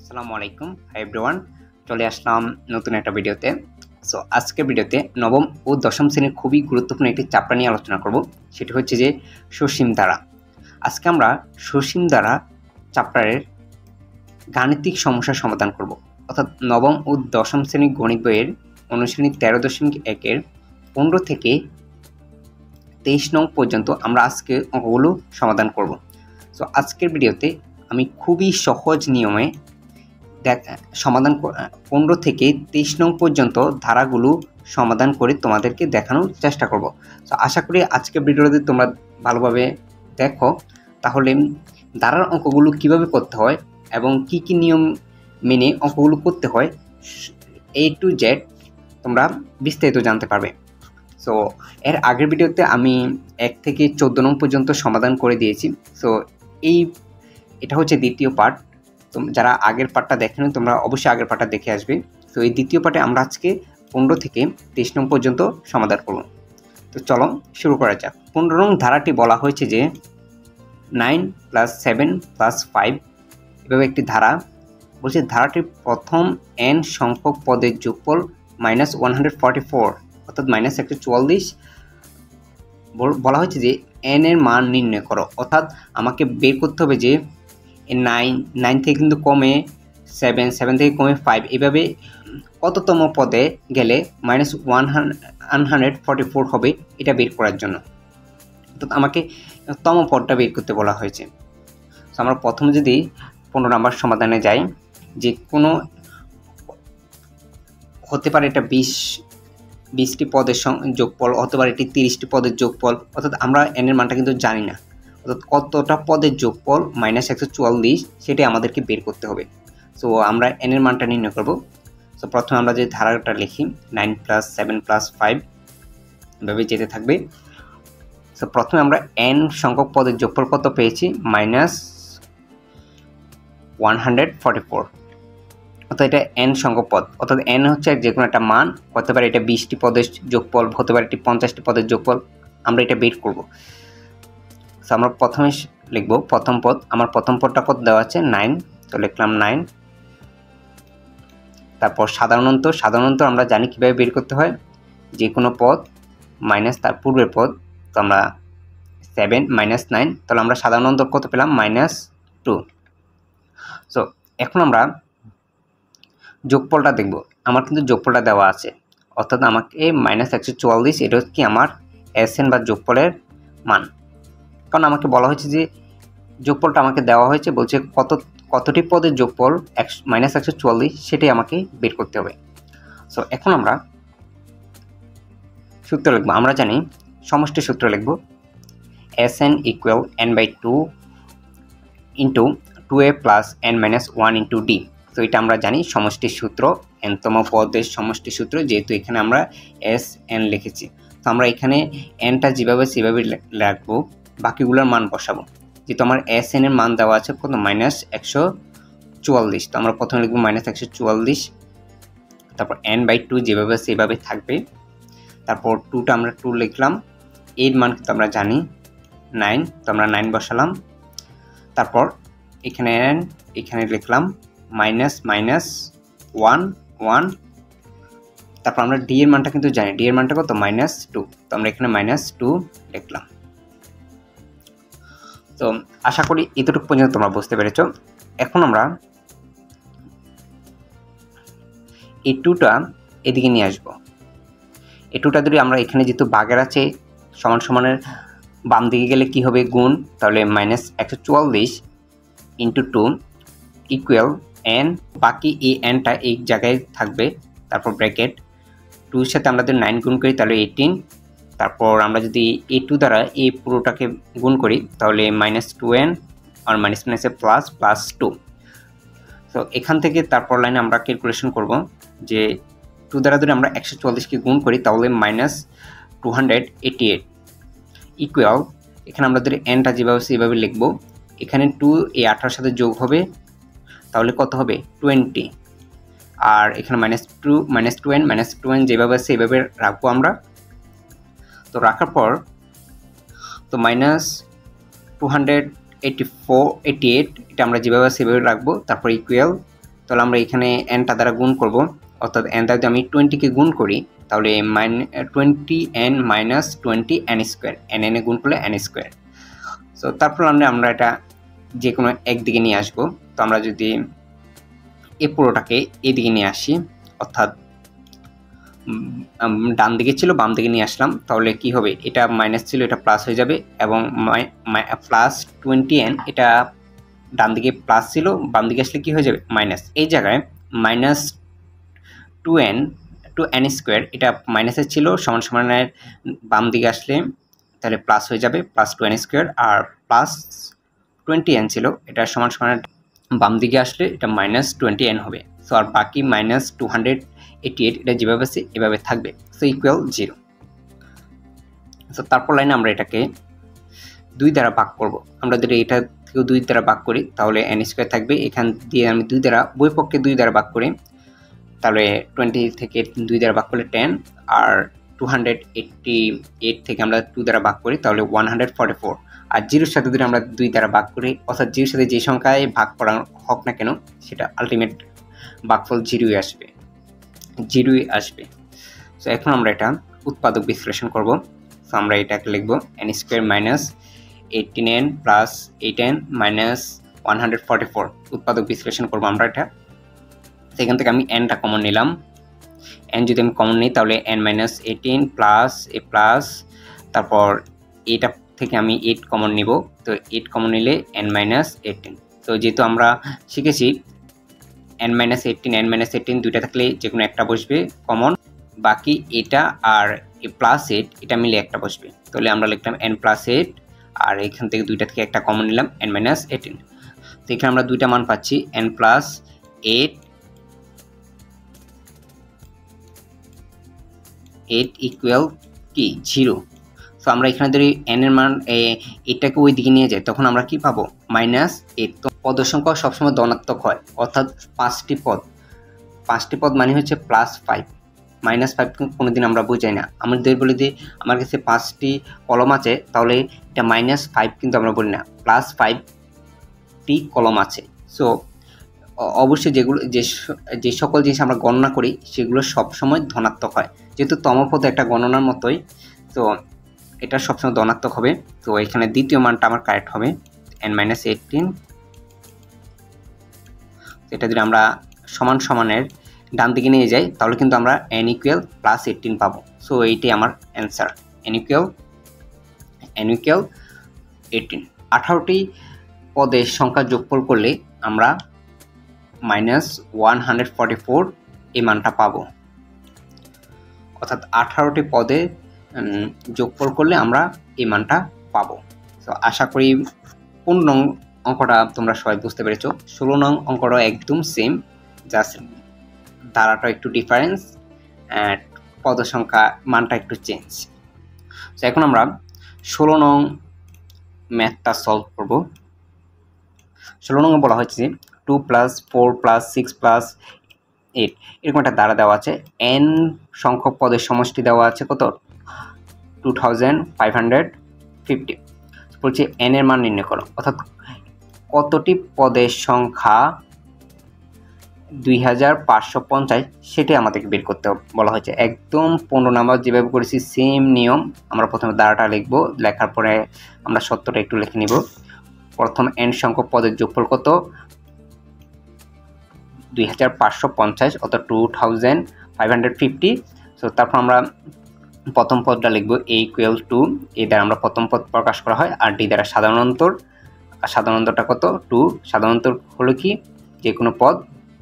আসসালামু আলাইকুম, hi everyone. চলে আসলাম নতুন একটা ভিডিওতে। সো আজকের ভিডিওতে নবম ও দশম শ্রেণীর খুবই গুরুত্বপূর্ণ একটি চ্যাপ্টার নিয়ে আলোচনা করব। সেটি হচ্ছে যে সসীম ধারা। আজকে আমরা সসীম ধারা চ্যাপ্টারের গাণিতিক সমস্যার সমাধান করব। অর্থাৎ নবম ও দশম শ্রেণীর গণিত বইয়ের অনুশ্রেণী 13.1-এর 15 থেকে 23 নং পর্যন্ত আমরা আজকে অঙ্কগুলো সমাধান করব। সো আজকের ভিডিওতে আমি খুবই সহজ নিয়মে সমাধান 15 থেকে 23 নং পর্যন্ত ধারাগুলো সমাধান করে তোমাদেরকে দেখানোর চেষ্টা করব। তো আশা করি আজকের ভিডিওতে তোমরা ভালোভাবে দেখো, তাহলে ধারার অঙ্কগুলো কিভাবে করতে হয় এবং কি কি নিয়ম মেনে অঙ্কগুলো করতে হয় A to Z তোমরা বিস্তারিত জানতে পারবে। সো এর আগের ভিডিওতে আমি 1 থেকে 14 নং পর্যন্ত সমাধান করে দিয়েছি। সো এটা হচ্ছে দ্বিতীয় পার্ট। তো যারা আগের পার্টটা দেখেনি তোমরা অবশ্যই আগের পার্টটা দেখে আসবে। তো এই দ্বিতীয় পার্টে আমরা আজকে 15 থেকে 23 নং পর্যন্ত সমাধান করব। তো চলো শুরু করা যাক। 15 নং ধারাটি বলা হয়েছে যে 9 + 7 + 5 এভাবে একটি ধারা বলছে। ধারাটির প্রথম n সংখ্যক পদের যোগফল -144 অর্থাৎ -144 বলা হয়েছে যে n এর মান নির্ণয় করো। অর্থাৎ আমাকে বের করতে হবে যে 9 থেকে কিন্তু কমে 7 থেকে কমে 5 এভাবে কততম পদে গেলে -144 হবে এটা বের করার জন্য। অর্থাৎ আমাকে তম পদটা বের করতে বলা হয়েছে। তো আমরা প্রথমে যদি 15 নম্বর সমাধানে যাই, যে কোনো হতে পারে এটা 20টি পদের যোগফল, হতে পারে এটি 30টি পদের যোগফল। অর্থাৎ আমরা n এর মানটা কিন্তু জানি না, অর্থাৎ কতটা পদের যোগফল -144 সেটাই আমাদেরকে বের করতে হবে। সো আমরা n এর মানটা নির্ণয় করব। সো প্রথমে আমরা যে ধারাটা লিখি 9 + 7 + 5 এভাবে যেতে থাকবে। সো প্রথমে আমরা n সংখ্যক পদের যোগফল কত পেয়েছি -144। অর্থাৎ এটা n সংখ্যক পদ, অর্থাৎ n হচ্ছে যে কোনো একটা মান, হতে পারে এটা 20টি পদের যোগফল, হতে পারে এটি 50টি পদের যোগফল। আমরা এটা বের করব। সো আমরা প্রথমে লিখব প্রথম পদ। আমার প্রথম পদটা কত দেওয়া আছে 9, তো লিখলাম 9। তারপর সাধারণত আমরা জানি কিভাবে বের করতে হয়, যে কোনো পদ মাইনাস তার পূর্বের পদ। তো আমরা 7 - 9, তাহলে আমরা সাধারণত কত পেলাম -2। সো এখন আমরা যোগফলটা দেখব। আমার কিন্তু যোগফলটা দেওয়া আছে, অর্থাৎ আমাকে -144 এটা হচ্ছে কি আমার SN বা যোগফলের মান। কারণ আমাকে বলা হয়েছে যে যোগফলটা আমাকে দেওয়া হয়েছে, বলছে কতটি পদের যোগফল -144 সেটাই আমাকে বের করতে হবে। সো এখন আমরা সূত্র লিখব। আমরা জানি সমষ্টি সূত্র লিখব SN = n/2 * 2a + n - 1 * d। তো এটা আমরা জানি সমষ্টি সূত্র, nতম পদের সমষ্টি সূত্র, যেহেতু এখানে আমরা SN লিখেছি। তো আমরা এখানে nটা যেভাবে সেভাবে লিখব, বাকিগুলোর মান বসাবো। যেহেতু আমার SN এর মান দেওয়া আছে কত -144, তো আমরা প্রথমে লিখব -144। তারপর n/2 যেভাবে সেভাবে থাকবে। তারপর 2টা আমরা 2 লিখলাম। এর মান কিন্তু আমরা জানি 9, তো আমরা 9 বসালাম। তারপর এখানে লিখলাম -1 তারপর আমরা d এর মানটা কিন্তু জানি, d এর মানটা কত -2, তো আমরা এখানে -2 লিখলাম। তো আশা করি এতটুকু পর্যন্ত তোমরা বুঝতে পেরেছো। এখন আমরা এই 2টা এদিকে নিয়ে আসবো। এই 2টা যদি আমরা এখানে যেহেতু বাগের আছে সমানের বাম দিকে গেলে কি হবে গুণ, তাহলে -144 * 2 = n, বাকি এই nটা এই জায়গায় থাকবে। তারপর ব্র্যাকেট 2 এর সাথে আমরা যদি 9 গুণ করি তাহলে 18। তারপর আমরা যদি এই 2 দ্বারা এই পুরোটাকে গুণ করি তাহলে -2n আর মাইনাসে +2। তো এখান থেকে তারপর লাইনে আমরা ক্যালকুলেশন করব যে 2 দ্বারা যদি আমরা 144কে গুণ করি তাহলে -288 ইকুয়াল, এখানে আমরা যদি nটা যেভাবে সেভাবে লিখব। এখানে 2 এই 18 সাথে যোগ হবে, তাহলে কত হবে 20। আর এখানে -2n যেভাবে সেভাবে রাখবো আমরা। তো রাখার পর তো -288 এটা আমরা যেভাবে সেভাবে রাখবো। তারপর ইকুয়াল তাহলে আমরা এখানে এনটা দ্বারা গুণ করব, অর্থাৎ এন দ্বারা যদি আমি 20-কে গুণ করি তাহলে 20n minus 20n square, N A গুণ করলে n স্কোয়ার। সো তারপর আমরা এটা যে কোনো একদিকে নিয়ে আসবো। তো আমরা যদি এই পুরোটাকে এদিকে নিয়ে আসি, অর্থাৎ ডান দিকে ছিল বাম দিকে নিয়ে আসলাম, তাহলে কি হবে, এটা মাইনাস ছিল এটা প্লাস হয়ে যাবে, এবং প্লাস 20n, এটা ডান দিকে প্লাস ছিল বাম দিকে আসলে কি হয়ে যাবে মাইনাস। এই জায়গায় মাইনাস 2n স্কোয়ার, এটা মাইনাসে ছিল, সমান সমানের বাম দিকে আসলে তাহলে প্লাস হয়ে যাবে প্লাস 2n স্কোয়ার, আর প্লাস 20n ছিল, এটা সমান সমানের বাম দিকে আসলে এটা মাইনাস 20n হবে। সো আর বাকি মাইনাস 288, এটা যেভাবে আছে এভাবে থাকবে, সো ইকুয়াল 0। সো তারপর লাইনে আমরা এটাকে 2 দ্বারা ভাগ করব। আমরা যদি এটা থেকে 2 দ্বারা ভাগ করি তাহলে n স্কোয়ার থাকবে, এখান দিয়ে আমি 2 দ্বারা উভয় পক্ষে 2 দ্বারা ভাগ করি, তাহলে 20 থেকে 2 দ্বারা ভাগ করলে 10, আর 288 থেকে আমরা 2 দ্বারা ভাগ করি তাহলে 144, আর 0-র সাথে যদি আমরা 2 দ্বারা ভাগ করি, অর্থাৎ 0-র সাথে যে সংখ্যায় ভাগ করা হোক না কেন সেটা আলটিমেট ভাগফল 0-ই আসবে। সো এখন আমরা এটা উৎপাদক বিশ্লেষণ করব। সো আমরা এটাকে লিখব n square minus 18n plus 8n minus 144, উৎপাদক বিশ্লেষণ করব আমরা এটা। সেখান থেকে আমি nটা কমন নিলাম, n যদি আমি কমন নিই তাহলে n মাইনাস 18 প্লাস এ প্লাস, তারপর এটা থেকে আমি 8 কমন নিব, তো 8 কমন নিলে n মাইনাস 18। তো যেহেতু আমরা শিখেছি n মাইনাস 18 দুইটা থাকলে যে কোনো একটা বসবে কমন, বাকি এটা আর এ প্লাস 8 এটা মিলে একটা বসবে, তাহলে আমরা লিখলাম n প্লাস 8, আর এখান থেকে দুইটা থেকে একটা কমন নিলাম n মাইনাস 18। তো এখানে আমরা দুইটা মান পাচ্ছি n প্লাস 8 ইকুয়াল কি 0। সো আমরা এখানে যদি n এর মান এটাকে ওই দিকে নিয়ে যাই তখন আমরা কি পাবো -8। তো পদ সংখ্যা সবসময় ধনাত্মক হয়, অর্থাৎ 5টি পদ মানে হচ্ছে +5, -5 কোনোদিন আমরা বুঝাই না। আমাদের বলি যে আমার কাছে 5টি কলম আছে, তাহলে এটা -5 কিন্তু আমরা বলি না, +5টি কলম আছে। সো অবশ্যই যে সকল জিনিস আমরা গণনা করি সেগুলো সবসময় ধনাত্মক হয়, যেহেতু তমপদ একটা গণনার মতোই, তো এটা সবসময় ধনাত্মক হবে। তো এখানে দ্বিতীয় মানটা আমার কারেক্ট হবে n-18। এটা যদি আমরা সমান সমানের ডান দিকে নিয়ে যাই তাহলে কিন্তু আমরা n ইকুয়াল +18 পাবো। সো এইটাই আমার অ্যান্সার, n ইকুয়াল 18। 18টি পদের সংখ্যা যোগফল করলে আমরা -144 এই মানটা পাবো, অর্থাৎ 18টি পদে যোগফল করলে আমরা এই মানটা পাবো। তো আশা করি 15 নং অঙ্কটা তোমরা সবাই বুঝতে পেরেছো। 16 নং অঙ্কটা একদম সেম, জাস্ট ধারাটা একটু ডিফারেন্স, পদ সংখ্যা মানটা একটু চেঞ্জ। তো এখন আমরা 16 নং ম্যাথটা সলভ করব। 16 নং বলা হচ্ছে যে 2 + 4 + 6 + 8 এরকম একটা ধারা দেওয়া আছে, n সংখ্যক পদের সমষ্টি দেওয়া আছে কত 2550। বলছে n এর মান নির্ণয় করো, অর্থাৎ কতটি পদের সংখ্যা 2550 সেটাই আমাদেরকে বের করতে বলা হয়েছে। একদম 15 নাম্বার যেভাবে করেছি সেম নিয়ম। আমরা প্রথমে ধারাটা লিখব, লেখার পরে আমরা সত্যটা একটু লিখে নিব। প্রথম n সংখ্যক পদের যোগফল কত 2550, অর্থাৎ 2550। সো তারপর আমরা প্রথম পদটা লিখব a = 2, এই দ্বারা আমরা প্রথম পদ প্রকাশ করা হয়, আর d দ্বারা সাধারণ অন্তর, আর সাধারণ অন্তরটা কত 2, সাধারণ অন্তর হলো কি যে কোনো পদ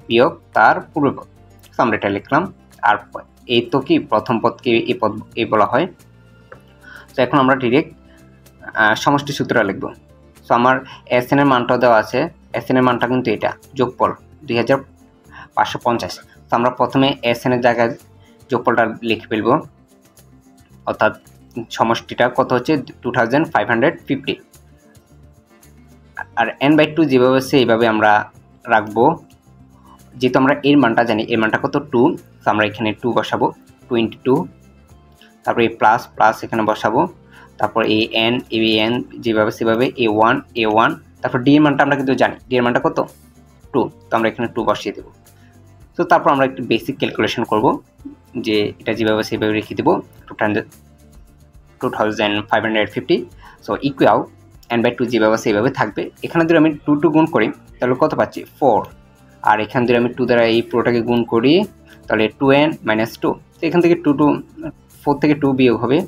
বিয়োগ তার পূর্বপদ। সো আমরা এটা লিখলাম, আর এই তো কি প্রথম পদকে এই পদ এই বলা হয়। তো এখন আমরা ডিরেক্ট সমষ্টি সূত্রটা লিখব। সো আমার SN এর মানটাও দেওয়া আছে, SN এর মানটা কিন্তু এটা যোগফল 2550। তো আমরা প্রথমে SN এর জায়গায় যোগফলটা লিখে ফেলব, অর্থাৎ সমষ্টিটা কত হচ্ছে 2550, আর n/2 যেভাবে আছে এইভাবে আমরা রাখবো। যেহেতু আমরা এর মানটা জানি, এর মানটা কত 2, তো আমরা এখানে 2 বসাবো 22, তারপর এই প্লাস প্লাস এখানে বসাবো, তারপর এই n যেভাবে সেভাবে a1, তারপর d এর মানটা আমরা কিন্তু জানি, d এর মানটা কত 2, তো আমরা এখানে 2 বসিয়ে দেব। তো তারপর আমরা একটু বেসিক ক্যালকুলেশন করব, যে এটা যেভাবে সেভাবে রেখে দেব 2550। সো ইকুয়াল n/2 যেভাবে সেভাবে থাকবে। এখানে যদি আমি 2 গুণ করি তাহলে কত পাচ্ছি 4, আর এখান থেকে আমি 2 দ্বারা এই পুরোটাকে গুণ করি তাহলে 2n - 2। তো এখান থেকে 4 থেকে 2 বিয়োগ হবে,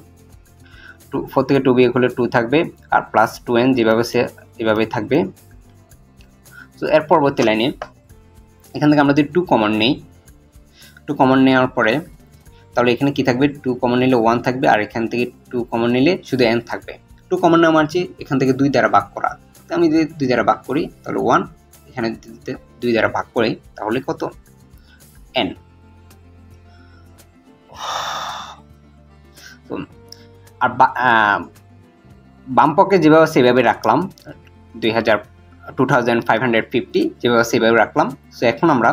4 থেকে 2 বিয়োগ হলে 2 থাকবে, আর প্লাস 2n যেভাবে এভাবে থাকবে। তো এর পরবর্তী লাইনে এখান থেকে আমরা যদি 2 কমন নেই, 2 কমন নেওয়ার পরে তাহলে এখানে কি থাকবে, 2 কমন নিলে 1 থাকবে, আর এখান থেকে 2 কমন নিলে শুধু n থাকবে। 2 কমন নেওয়া মানে এখান থেকে 2 দ্বারা ভাগ করা। তো আমি যদি 2 দ্বারা ভাগ করি তাহলে 1, এখানে 2 দ্বারা ভাগ করি তাহলে কত n। তো আর বাম পক্ষে যেভাবে সেভাবে রাখলাম 2550 যেভাবে সেভাবে রাখলাম। সো এখন আমরা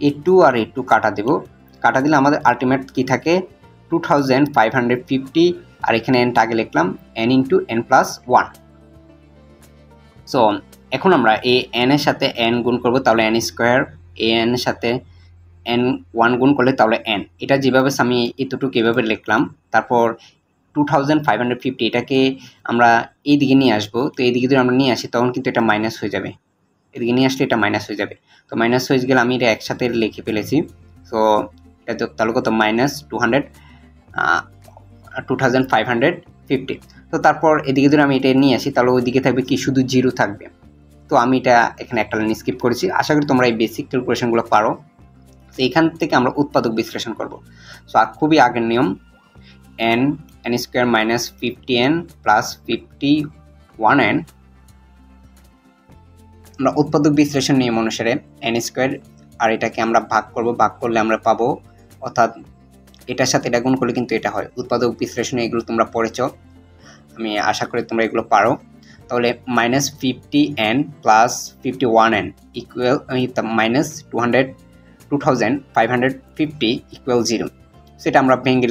এই 2 আর এই 2 কাটা দেব, কাটা দিলে আমাদের আলটিমেট কি থাকে 2550, আর এখানে nটা আগে লিখলাম n × n+1। সো এখন আমরা এই n এর সাথে n গুণ করব তাহলে n², n এর সাথে n 1 গুণ করলে তাহলে n। এটা যেভাবে আমি এতটুকু এভাবে লিখলাম, তারপর 2550 এটাকে আমরা এই দিকে নিয়ে আসবো। তো এইদিকে যদি আমরা নিয়ে আসি তখন কিন্তু এটা মাইনাস হয়ে যাবে, এদিকে নিয়ে আসলে এটা মাইনাস হয়ে যাবে। তো মাইনাস হয়ে গেলে আমি এটা একসাথে লিখে ফেলেছি। সো এটা তাহলে কত -2550। তো তারপর এদিকে যদি আমি এটা নিয়ে আসি তাহলে ওইদিকে থাকবে কি শুধু 0 থাকবে। তো আমি এটা এখানে একটা লাইন স্কিপ করেছি। আশা করি তোমরা এই বেসিক ক্যালকুলেশনগুলো পারো। তো এখান থেকে আমরা উৎপাদক বিশ্লেষণ করব। সো আর খুবই আগের নিয়ম, n² - 50n + 51n। আমরা উৎপাদক বিশ্লেষণ নিয়ম অনুসারে n² আর এটাকে আমরা ভাগ করব, ভাগ করলে আমরা পাবো, অর্থাৎ এটার সাথে এটা গুণ করলে কিন্তু এটা হয়। উৎপাদক বিশ্লেষণে এগুলো তোমরা পড়েছ, আমি আশা করি তোমরা এগুলো পারো। তাহলে -50n + 51n ইকুয়াল -2550 ইকুয়াল 0। সেটা আমরা ভেঙে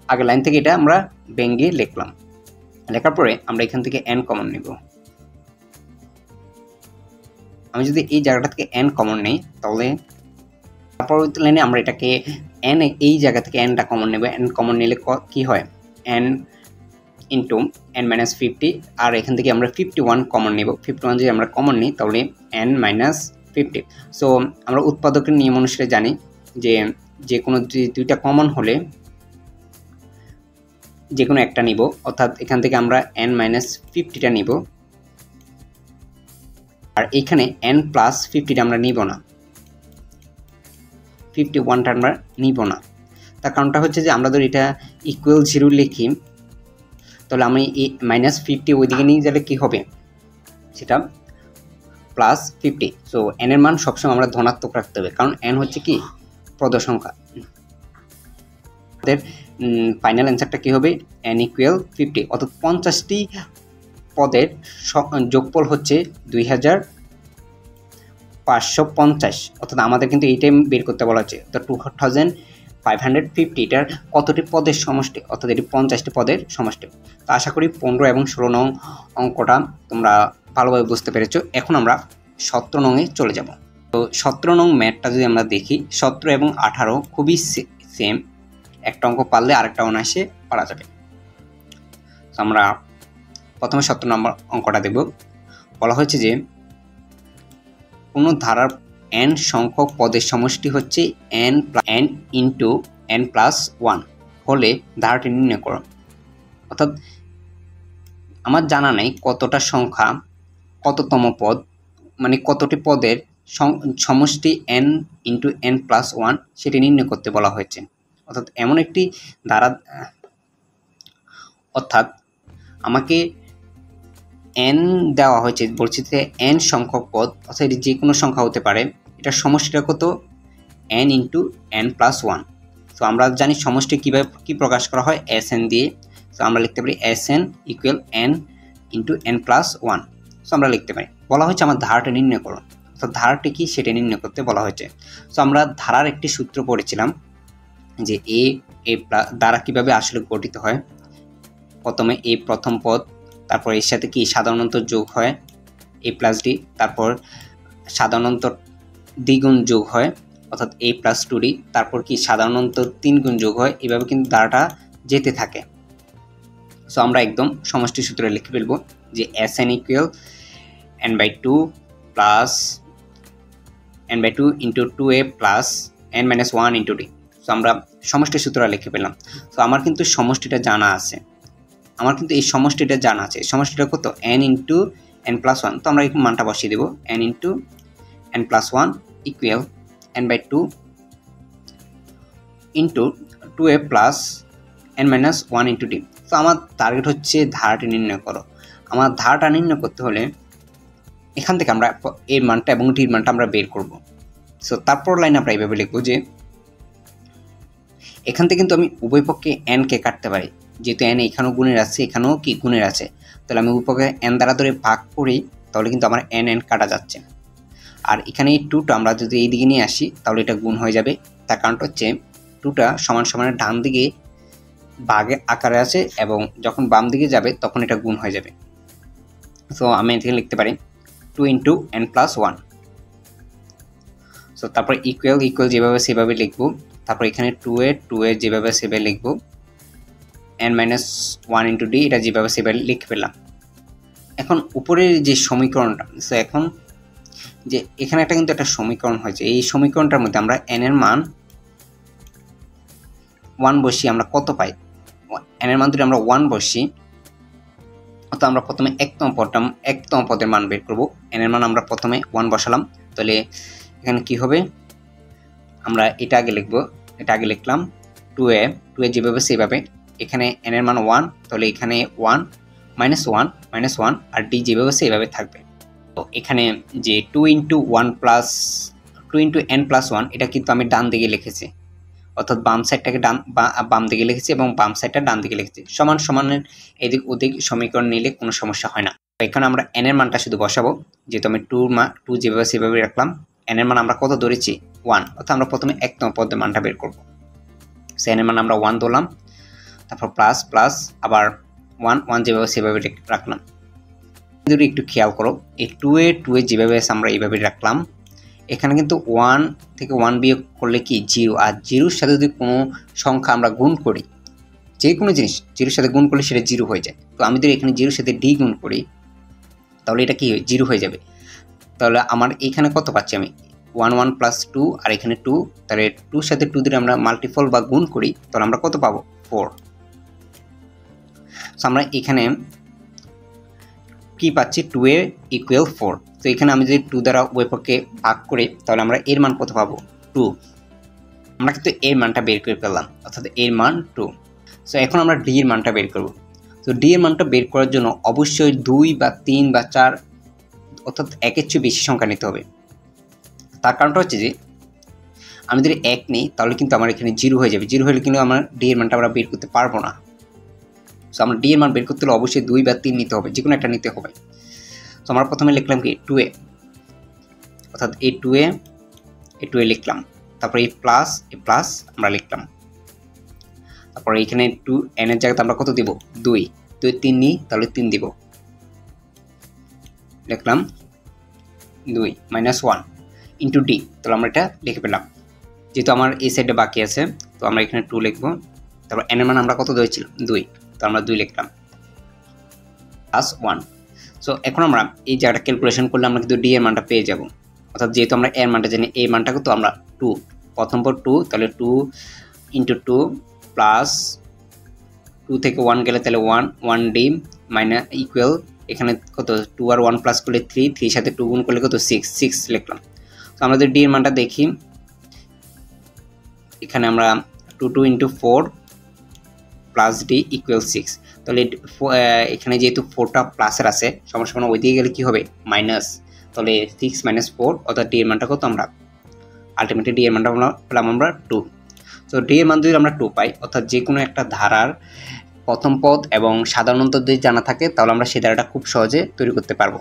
আগের লাইন থেকে এটা আমরা ভেঙে লিখলাম। লেখার পরে আমরা এখান থেকে n কমন নেব। আমি যদি এই জায়গাটা থেকে n কমন নেই তাহলে পরবর্তী লাইনে আমরা এটাকে n এই জায়গা থেকে nটা কমন নেব। n কমন নিলে কি হয় n × n - 50, আর এখান থেকে আমরা 51 কমন নেব। 51 যদি আমরা কমন নিই তাহলে n - 50। সো আমরা উৎপাদকের নিয়ম অনুসারে জানি যে কোনো দুইটা কমন হলে যে কোনো একটা নিব, অর্থাৎ এখান থেকে আমরা n - 50টা নিব, আর এখানে n+50টা আমরা নিব না, 51টা আমরা নিব না। তার কারণটা হচ্ছে যে আমরা যদি এটা ইকুয়াল 0 লিখি তাহলে আমি এই -50 ওইদিকে নিয়ে গেলে কি হবে, সেটা +50। সো n এর মান সবসময় আমরা ধনাত্মক রাখতে হবে, কারণ n হচ্ছে কি পদ সংখ্যা। আমাদের ফাইনাল অ্যান্সারটা কি হবে n = 50, অর্থাৎ 50টি পদের যোগফল হচ্ছে 2550। অর্থাৎ আমাদের কিন্তু এইটাই বের করতে বলা হচ্ছে, তো 2550 এটার কতটি পদের সমষ্টি, অর্থাৎ এটি 50টি পদের সমষ্টি। তো আশা করি 15 এবং 16 নং অঙ্কটা তোমরা ভালোভাবে বুঝতে পেরেছো। এখন আমরা 17 নংয়ে চলে যাব। তো 17 নং ম্যাথটা যদি আমরা দেখি, 17 এবং 18 খুবই সেম, একটা অঙ্ক পারলে আরেকটা অনায়াসে পারা যাবে। তো আমরা প্রথমে 17 নম্বর অঙ্কটা দেখব। বলা হয়েছে যে কোনো ধারার n সংখ্যক পদের সমষ্টি হচ্ছে n × n+1 হলে ধারাটি নির্ণয় করো। অর্থাৎ আমার জানা নেই কতটা সংখ্যা কততম পদ, মানে কতটি পদের সমষ্টি n × n+1 সেটি নির্ণয় করতে বলা হয়েছে। অর্থাৎ এমন একটি ধারা, অর্থাৎ আমাকে n দেওয়া হয়েছে, বলছে যে n সংখ্যক পদ, অর্থাৎ এটি যে কোনো সংখ্যা হতে পারে, এটার সমষ্টিটা কত n × n+1। তো আমরা জানি সমষ্টি কীভাবে কী প্রকাশ করা হয় Sn দিয়ে। তো আমরা লিখতে পারি Sn = n × n+1। সো আমরা লিখতে পারি, বলা হয়েছে আমার ধারাটা নির্ণয় করো। তো ধারাটি কি সেটা নির্ণয় করতে বলা হয়েছে। তো আমরা ধারার একটি সূত্র পড়েছিলাম যে a দ্বারা কীভাবে আসলে গঠিত হয়। প্রথমে a প্রথম পদ, তারপর এর সাথে কি সাধারণত যোগ হয় a + d, তারপর সাধারণত দ্বিগুণ যোগ হয়, অর্থাৎ a প্লাস 2d, তারপর কি সাধারণত 3 গুণ যোগ হয়, এভাবে কিন্তু ধারাটা যেতে থাকে। সো আমরা একদম সমষ্টি সূত্রে লিখে ফেলবো যে Sn equal n/2 plus n/2 into 2a plus n-1 into d। So আমরা সমষ্টি সূত্র লিখে পেলাম। তো আমার কিন্তু সমষ্টিটা জানা আছে, এই সমষ্টিটা কত, n ইন্টু n+1। তো আমরা এই মানটা বসিয়ে দেবো, n into n+1 equal n/2 into 2a plus n-1 into d। তো আমার টার্গেট হচ্ছে ধারাটি নির্ণয় করো। আমার ধারাটা নির্ণয় করতে হলে এখান থেকে আমরা এর মানটা এবং ডির মানটা আমরা বের করব। সো তারপর লাইন আমরা এইভাবে লিখবো যে এখান থেকে কিন্তু আমি উভয় পক্ষে n কে কাটতে পারি, যেহেতু n এখানেও গুণের আছে, এখানেও কি গুণের আছে, তাহলে আমি উভয় পক্ষে n দ্বারা ধরে ভাগ করি, তাহলে কিন্তু আমার n কাটা যাচ্ছে। আর এখানে এই 2টা আমরা যদি এই দিকে নিয়ে আসি তাহলে এটা গুণ হয়ে যাবে। তার কারণটা হচ্ছে 2টা সমান সমানের ডান দিকে ভাগের আকারে আছে এবং যখন বাম দিকে যাবে তখন এটা গুণ হয়ে যাবে। সো আমি এখানে লিখতে পারি 2 ইন্টু n+1। সো তারপর ইকুয়াল যেভাবে সেভাবে লিখবো, তারপর এখানে 2a যেভাবে সেভাবে লিখবো, n-1 ইন্টু d এটা যেভাবে সেভাবে লিখে ফেললাম। এখন উপরের যে সমীকরণটা, সো এখন যে এখানে একটা সমীকরণ হয়েছে, এই সমীকরণটার মধ্যে আমরা n এর মান 1 বসি, আমরা কত পাই, n এর মান যদি আমরা 1 বসি, অর্থাৎ আমরা প্রথমে একতম পদের মান বের করব। n এর মান আমরা প্রথমে 1 বসালাম, তাহলে এখানে কি হবে, আমরা এটা আগে লিখলাম 2a যেভাবে সেভাবে, এখানে n এর মান 1, তাহলে এখানে 1 -1 আর d যেভাবে সেভাবে থাকবে। তো এখানে যে 2 ইন্টু n+1 এটা কিন্তু আমি ডান দিকে লিখেছি, অর্থাৎ বাম সাইডটাকে বাম দিকে লিখেছি এবং বাম সাইডটা ডান দিকে লিখেছি। সমান সমানের এদিক ওদিক সমীকরণ নিলে কোনো সমস্যা হয় না। এখানে আমরা n এর মানটা শুধু বসাবো, যেহেতু আমি 2 যেভাবে সেভাবে রাখলাম, n এর মান আমরা কত ধরেছি 1, অর্থাৎ আমরা প্রথমে একতম পদের মানটা বের করব। সো n এর মান আমরা 1 ধরলাম, তারপর প্লাস আবার 1 যেভাবে সেভাবে রাখলাম। যদি একটু খেয়াল করো, এই 2a যেভাবে আছে আমরা এইভাবে রাখলাম, এখানে কিন্তু 1 থেকে 1 বিয়োগ করলে কি 0, আর 0-র সাথে যদি কোনো সংখ্যা আমরা গুণ করি, যে কোনো জিনিস 0-র সাথে গুণ করলে সেটা 0 হয়ে যায়। তো আমি যদি এখানে 0-র সাথে d গুণ করি তাহলে এটা কি 0 হয়ে যাবে। তাহলে আমার এখানে কত পাচ্ছি, আমি 1 প্লাস 2 আর এখানে 2, তাহলে 2-র সাথে 2 দিয়ে আমরা মাল্টিপল বা গুণ করি, তাহলে আমরা কত পাবো 4। সো আমরা এখানে কি পাচ্ছি, 2a ইকুয়াল 4। তো এখানে আমি যদি 2 দ্বারা উভয় পক্ষে ভাগ করি তাহলে আমরা এর মান কত পাবো 2। আমরা কিন্তু এর মানটা বের করে পেলাম, অর্থাৎ এর মান 2। সো এখন আমরা d এর মানটা বের করব। তো d এর মানটা বের করার জন্য অবশ্যই 2 বা 3 বা 4, অর্থাৎ 1-এর চেয়ে বেশি সংখ্যা নিতে হবে। তার কারণটা হচ্ছে যে আমি যদি 1 নিই তাহলে কিন্তু আমার এখানে 0 হয়ে যাবে, 0 হলে কিন্তু আমার d এর মানটা আমরা বের করতে পারবো না। সো আমরা d এর মান বের করতে হলে অবশ্যই 2 বা 3 নিতে হবে, যে কোনো একটা নিতে হবে। তো আমরা প্রথমে লিখলাম কি 2a, অর্থাৎ এই 2a লিখলাম, তারপর এই প্লাস আমরা লিখলাম, তারপর এখানে 2 n এর জায়গাতে আমরা কত দিব 2 3 নিই তাহলে 3 দিব, লিখলাম 2 -1 ইন্টু d, তাহলে আমরা এটা লিখে পেলাম। যেহেতু আমার এই সাইডে বাকি আছে তো আমরা এখানে 2 লিখবো, তারপর n এর মান আমরা কত ধরেছিলাম 2, তো আমরা 2 লিখলাম +1। সো এখন আমরা এই জায়গাটা ক্যালকুলেশন করলে আমরা কিন্তু d এর মানটা পেয়ে যাব, অর্থাৎ যেহেতু আমরা এর মানটা জানি, এই মানটা কিন্তু আমরা 2, প্রথম পর 2, তাহলে 2 ইন্টু 2 প্লাস 2 থেকে 1 গেলে তাহলে 1d মাইনাস ইকুয়াল, এখানে কত 2 আর 1 প্লাস করলে 3 সাথে 2 গুণ করলে কত 6 লিখলাম। তো আমরা যদি d এর মানটা দেখি, এখানে আমরা 2 ইন্টু 4 প্লাস d ইকুয়াল 6, তাহলে এখানে যেহেতু 4টা প্লাসের আছে সমান সমান ওই দিকে গেলে কি হবে মাইনাস, তাহলে 6 - 4, অর্থাৎ d এর মানটা কত আমরা আলটিমেটলি d এর মানটা পেলাম আমরা 2। তো d এর মান যদি আমরা 2 পাই, অর্থাৎ যে কোনো একটা ধারার প্রথম পদ এবং সাধারণত যদি জানা থাকে তাহলে আমরা সেই ধারাটা খুব সহজে তৈরি করতে পারবো।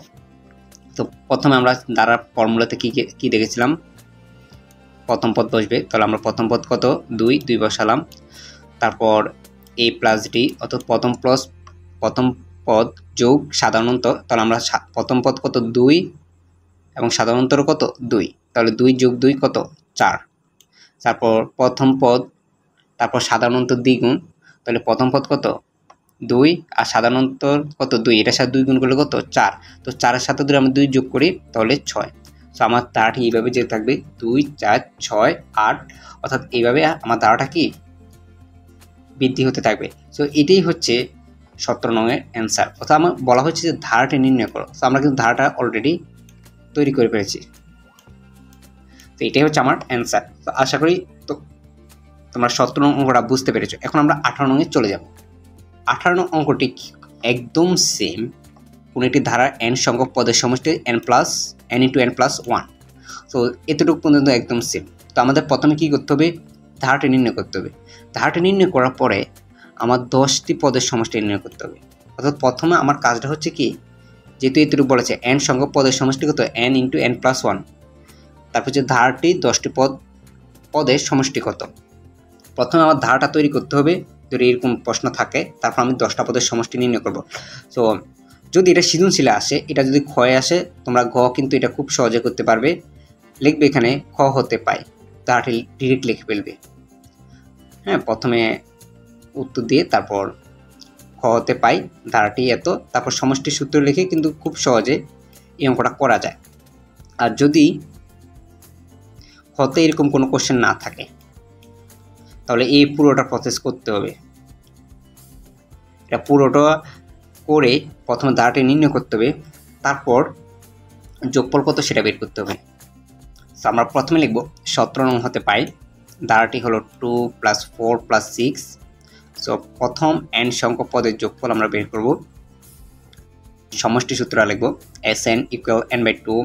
তো প্রথমে আমরা ধারার ফর্মুলাতে কি দেখেছিলাম, প্রথম পদ বসবে, তাহলে আমরা প্রথম পদ কত 2 বসালাম, তারপর a প্লাস d, অর্থাৎ প্রথম পদ যোগ সাধারণত, তাহলে আমরা প্রথম পদ কত 2 এবং সাধারণতর কত 2, তাহলে 2 যোগ 2 কত 4। তারপর প্রথম পদ, তারপর সাধারণত দ্বিগুণ, তাহলে প্রথম পদ কত 2 আর সাধারণতর কত 2, এটার সাথে 2 গুণ করলে কত 4। তো 4-এর সাথে যদি আমরা 2 যোগ করি তাহলে 6। সো আমার ধারাটি এইভাবে যে থাকবে 2 4 6 8, অর্থাৎ এইভাবে আমার ধারাটা কি বৃদ্ধি হতে থাকবে। সো এটাই হচ্ছে 17 নংয়ের অ্যান্সার। অর্থাৎ আমার বলা হচ্ছে যে ধারাটি নির্ণয় করো। তো আমরা কিন্তু ধারাটা অলরেডি তৈরি করে ফেলেছি। তো এটাই হচ্ছে আমার অ্যান্সার। তো আশা করি তো তোমরা 17 নং অঙ্কটা বুঝতে পেরেছো। এখন আমরা 18 নংয়ে চলে যাব। 18 নং অঙ্কটি একদম সেম। কোনো একটি ধারার n সংখ্যক পদের সমষ্টি n × n+1। তো এতটুকু পর্যন্ত একদম সেম। তো আমাদের প্রথমে কি করতে হবে, ধারাটি নির্ণয় করতে হবে। ধারাটি নির্ণয় করার পরে আমার 10টি পদের সমষ্টি নির্ণয় করতে হবে। অর্থাৎ প্রথমে আমার কাজটা হচ্ছে কি, যেহেতু এতটুকু বলেছে n সংখ্যক পদের সমষ্টি কত n × n+1, তারপর হচ্ছে ধারাটি 10টি পদের সমষ্টি কত। প্রথমে আমার ধারাটা তৈরি করতে হবে, যদি এরকম প্রশ্ন থাকে তারপর আমি 10টা পদের সমষ্টি নির্ণয় করব। সো যদি এটা সৃজনশীলে আসে, এটা যদি ক্ষয়ে আসে, তোমরা ঘ কিন্তু এটা খুব সহজে করতে পারবে। লিখবে এখানে খ হতে পায়, ধারাটি ডিরেক্ট লিখে ফেলবে। হ্যাঁ, প্রথমে উত্তর দিয়ে তারপর খ হতে পাই ধারাটি এত, তারপর সমষ্টি সূত্র লিখে কিন্তু খুব সহজে এই অঙ্কটা করা যায়। আর যদি হতে এরকম কোনো কোশ্চেন না থাকে তাহলে এই পুরোটা প্রসেস করতে হবে। এটা পুরোটা করে প্রথমে ধারাটি নির্ণয় করতে হবে, তারপর যোগফল কত সেটা বের করতে হবে। তো আমরা প্রথমে লিখব 17 নং হতে পাই ধারাটি হলো 2 + 4 + 6। সো প্রথম n সংখ্যক পদের যোগফল আমরা বের করব। সমষ্টি সূত্র লিখব Sn = n/2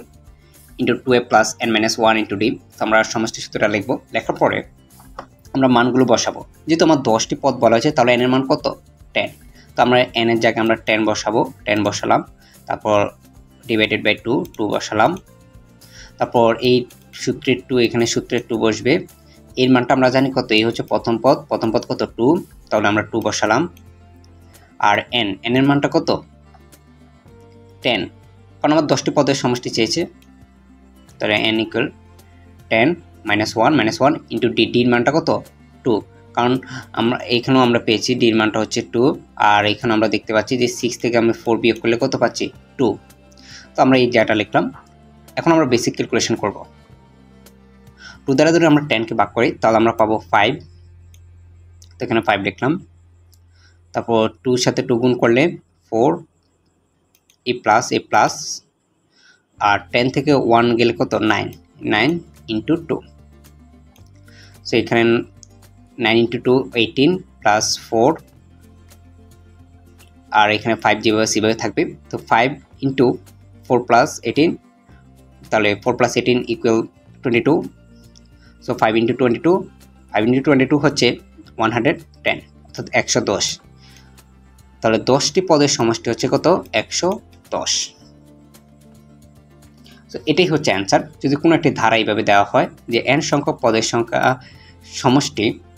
× 2a + n-1 × d। তো আমরা সমষ্টি সূত্রটা লিখব। লেখার পরে আমরা মানগুলো বসাবো। যেহেতু আমার 10টি পদ বলা হয়েছে তাহলে n এর মান কত 10। তো আমরা n এর জায়গায় আমরা 10 বসাবো, 10 বসালাম। তারপর /2 2 বসালাম। তারপর এই সূত্রের 2 এখানে সূত্রের 2 বসবে। এর মানটা আমরা জানি কত, এই হচ্ছে প্রথম পদ কত 2, তাহলে আমরা 2 বসালাম। আর n এর মানটা কত 10, কারণ আমার 10টি পদের সমষ্টি চেয়েছে। তাহলে n = 10 - 1 × d। d এর মানটা কত 2, কারণ এখানেও আমরা পেয়েছি d এর মানটা হচ্ছে 2, আর এখানে আমরা দেখতে পাচ্ছি যে 6 থেকে আমি 4 বিয়োগ করলে কত পাচ্ছি 2। তো আমরা এই জায়গাটা লিখলাম। এখন আমরা বেসিক ক্যালকুলেশন করব। 2 দ্বারা যদি আমরা 10 কে ভাগ করি তাহলে আমরা পাবো 5। তো এখানে 5 লিখলাম। তারপর 2 এর সাথে 2 গুণ করলে 4, a প্লাস, আর 10 থেকে 1 গেলে কত 9 × 2। সো এখানে 9 × 2 18 + 4, আর এখানে 5 যেভাবে সেভাবে থাকবে। তো 5 × 4 + 18, তাহলে 4 + 18 = 22। সো 5 × 22 হচ্ছে 110, অর্থাৎ 110। তাহলে 10টি পদের সমষ্টি হচ্ছে কত 110। তো এটাই হচ্ছে অ্যান্সার। যদি কোনো একটি ধারা এইভাবে দেওয়া হয় যে n সংখ্যক পদের সংখ্যা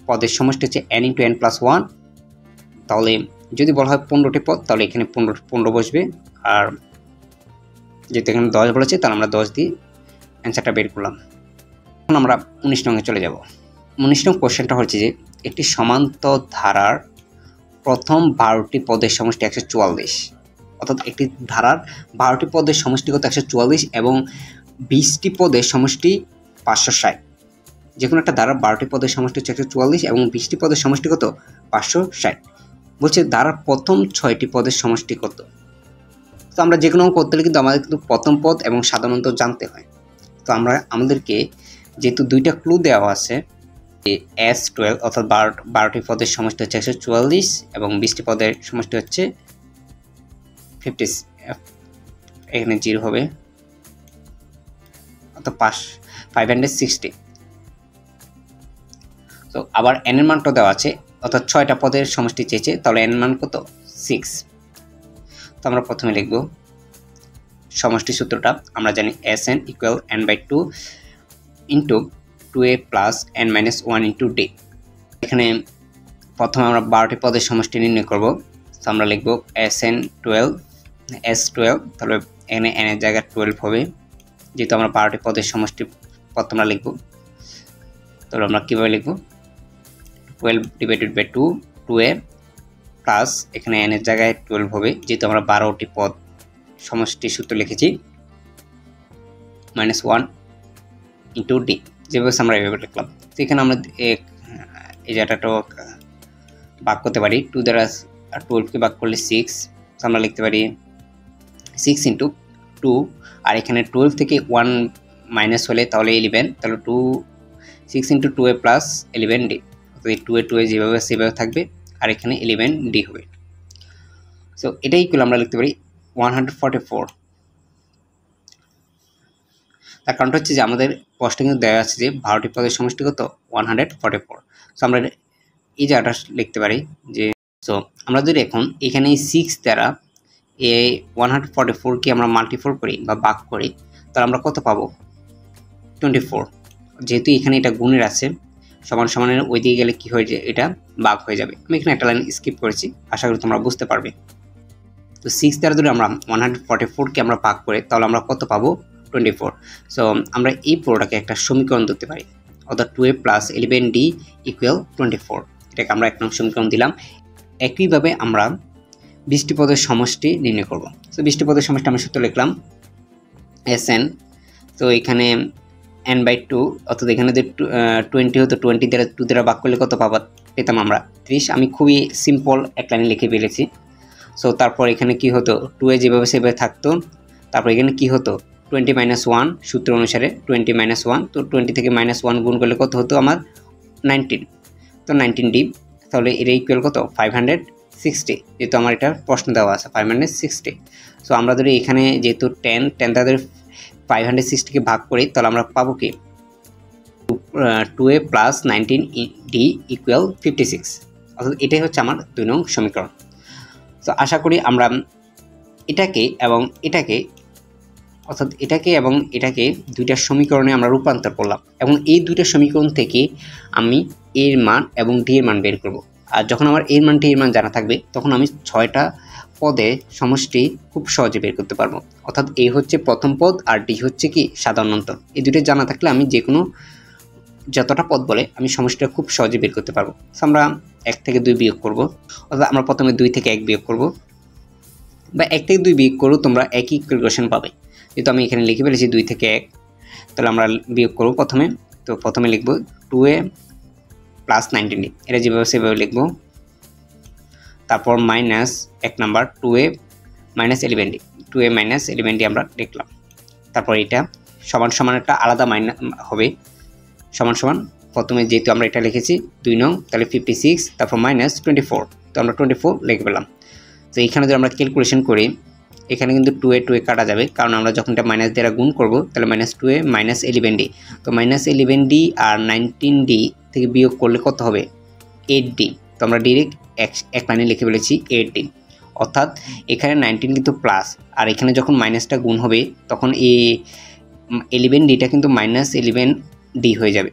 পদের সমষ্টি হচ্ছে n × n+1, তাহলে যদি বলা হয় 15টি পদ তাহলে এখানে 15 বসবে। আর যেহেতু এখানে 10 বলেছে তাহলে আমরা 10 দিয়ে অ্যান্সারটা বের করলাম। এখন আমরা 19 নংয়ে চলে যাব। 19 নং কোশ্চেনটা হচ্ছে যে একটি সমান্তর ধারার প্রথম 12টি পদের সমষ্টি 144, অর্থাৎ একটি ধারার 12টি পদের সমষ্টি কত 144 এবং 20টি পদের সমষ্টি 560। যে কোনো একটা ধারার 12টি পদের সমষ্টি হচ্ছে 144 এবং 20টি পদের সমষ্টি কত 560। বলছে ধারার প্রথম 6টি পদের সমষ্টি কত। তো আমরা যে কোনো করতে হলে কিন্তু আমাদের কিন্তু প্রথম পদ এবং সাধারণত জানতে হয়। তো আমাদেরকে যেহেতু 2টা ক্লু দেওয়া আছে, S12 অর্থাৎ 12টি পদের সমষ্টি হচ্ছে 144 এবং 20টি পদের সমষ্টি হচ্ছে 50, এখানে 0 হবে, অর্থাৎ 560। তো আবার n এর মানটা দেওয়া আছে, অর্থাৎ 6টা পদের সমষ্টি চেয়েছে, তাহলে n এর মান কত 6। তো আমরা প্রথমে লিখব সমষ্টি সূত্রটা। আমরা জানি Sn = n/2 × 2a + n-1 × d। এখানে প্রথমে আমরা 12টি পদের সমষ্টি নির্ণয় করব। তো আমরা লিখব S12, তাহলে এখানে n এর জায়গায় 12 হবে, যেহেতু আমরা 12টি পদের সমষ্টি পদ আমরা লিখব, তাহলে আমরা কীভাবে লিখব 12 ডিভাইডেড বাই 2 2a প্লাস এখানে n এর জায়গায় 12 হবে, যেহেতু আমরা 12টি পদ সমষ্টি সূত্র লিখেছি, -1 ইন্টু ডি, যেভাবে আমরা এভাবে লিখলাম। তো এখানে আমরা এই জায়গাটা ভাগ করতে পারি, 2 দ্বারা 12কে ভাগ করলে 6, আমরা লিখতে পারি 6 ইন্টু 2, আর এখানে 12 থেকে 1 মাইনাস হলে তাহলে 11, তাহলে 6 ইন্টু 2a প্লাস 11d, অর্থাৎ 2a যেভাবে সেভাবে থাকবে, আর এখানে 11d হবে। সো এটাই ইকুয়াল আমরা লিখতে পারি 144। তার কারণটা হচ্ছে যে আমাদের প্রশ্নে কিন্তু দেওয়া আছে যে 12টি পদের সমষ্টি কত 144। সো আমরা এই জায়গাটা লিখতে পারি যে, সো আমরা যদি এখন এখানে 6 দ্বারা এই 144কে আমরা মাল্টিপ্লাই করি বা ভাগ করি, তাহলে আমরা কত পাবো 24। যেহেতু এখানে এটা গুণের আছে, সমান সমানের ওই দিকে গেলে কি হয়ে যায়, এটা ভাগ হয়ে যাবে। আমি এখানে একটা লাইন স্কিপ করেছি, আশা করি তোমরা বুঝতে পারবে। তো 6 দ্বারা যদি আমরা 144কে আমরা ভাগ করি, তাহলে আমরা কত পাবো 24। সো আমরা এই পুরোটাকে একটা সমীকরণ ধরতে পারি, অর্থাৎ 2a প্লাস 11d ইকুয়াল 24। এটাকে আমরা 1 নং সমীকরণ দিলাম। একইভাবে আমরা 20টি পদের সমষ্টি নির্ণয় করব। সো 20টি পদের সমষ্টি আমি সূত্র লিখলাম Sn। তো এখানে n/2, অর্থাৎ এখানে যে 20 হতো, 20 দ্বারা 2 দ্বারা ভাগ করলে কত পেতাম আমরা 30। আমি খুবই সিম্পল এক লাইনে লিখে ফেলেছি। সো তারপর এখানে কি হতো, 2a যেভাবে সেভাবে থাকতো, তারপর এখানে কি হতো 20 - 1 সূত্র অনুসারে 20 - 1, তো 20 থেকে -1 গুণ করলে কত হতো আমার 19, তো 19d, তাহলে এর ইকুয়াল কত 560, যেহেতু আমার এটা প্রশ্ন দেওয়া আছে 560। সো আমরা যদি এখানে যেহেতু 10 তাদের 560কে ভাগ করি, তাহলে আমরা পাবো কি 2a প্লাস 19d ইকুয়াল 56, অর্থাৎ এটাই হচ্ছে আমার 2 নং সমীকরণ। তো আশা করি আমরা এটাকে এবং এটাকে, অর্থাৎ এটাকে এবং এটাকে দুইটা সমীকরণে আমরা রূপান্তর করলাম, এবং এই দুইটা সমীকরণ থেকে আমি এর মান এবং ডি এর মান বের করব। আর যখন আমার এর মান ডি এর মান জানা থাকবে, তখন আমি 6টা পদে সমষ্টি খুব সহজে বের করতে পারবো। অর্থাৎ এ হচ্ছে প্রথম পদ আর ডি হচ্ছে কি সাধারণ অন্তর। এই দুটো জানা থাকলে আমি যে কোনো যতটা পদ বলে আমি সমষ্টিটা খুব সহজে বের করতে পারবো। আমরা 1 থেকে 2 বিয়োগ করব, অর্থাৎ আমরা প্রথমে 2 থেকে 1 বিয়োগ করব, বা 1 থেকে 2 বিয়োগ করো, তোমরা একই ইকুয়েশন পাবে। যেহেতু আমি এখানে লিখে ফেলেছি 2 থেকে 1, তাহলে আমরা বিয়োগ করব প্রথমে। তো প্রথমে লিখব 2a প্লাস 19d, এটা যেভাবে সেভাবে লিখব। তারপর minus 1 number 2a minus 11d, 2a minus 11d আমরা লিখলাম। তারপর এটা সমান সমান একটা আলাদা মাইনাস হবে, সমান সমান প্রথমে যেহেতু আমরা এটা লিখেছি 2 নং, তাহলে 56, তারপর মাইনাস 24, তো আমরা 24 লিখে পেলাম। তো এইখানে যদি আমরা ক্যালকুলেশন করি, এখানে কিন্তু 2a কাটা যাবে, কারণ আমরা যখন এটা মাইনাস দ্বারা গুণ করব, তাহলে -2a মাইনাস 11d, তো মাইনাস 11d আর 19d থেকে বিয়োগ করলে কত হবে 8d। তো আমরা ডিরেক্ট এক লাইনে লিখে ফেলেছি 8d, অর্থাৎ এখানে 19 কিন্তু প্লাস, আর এখানে যখন মাইনাসটা গুণ হবে, তখন এই 11dটা কিন্তু -11d হয়ে যাবে।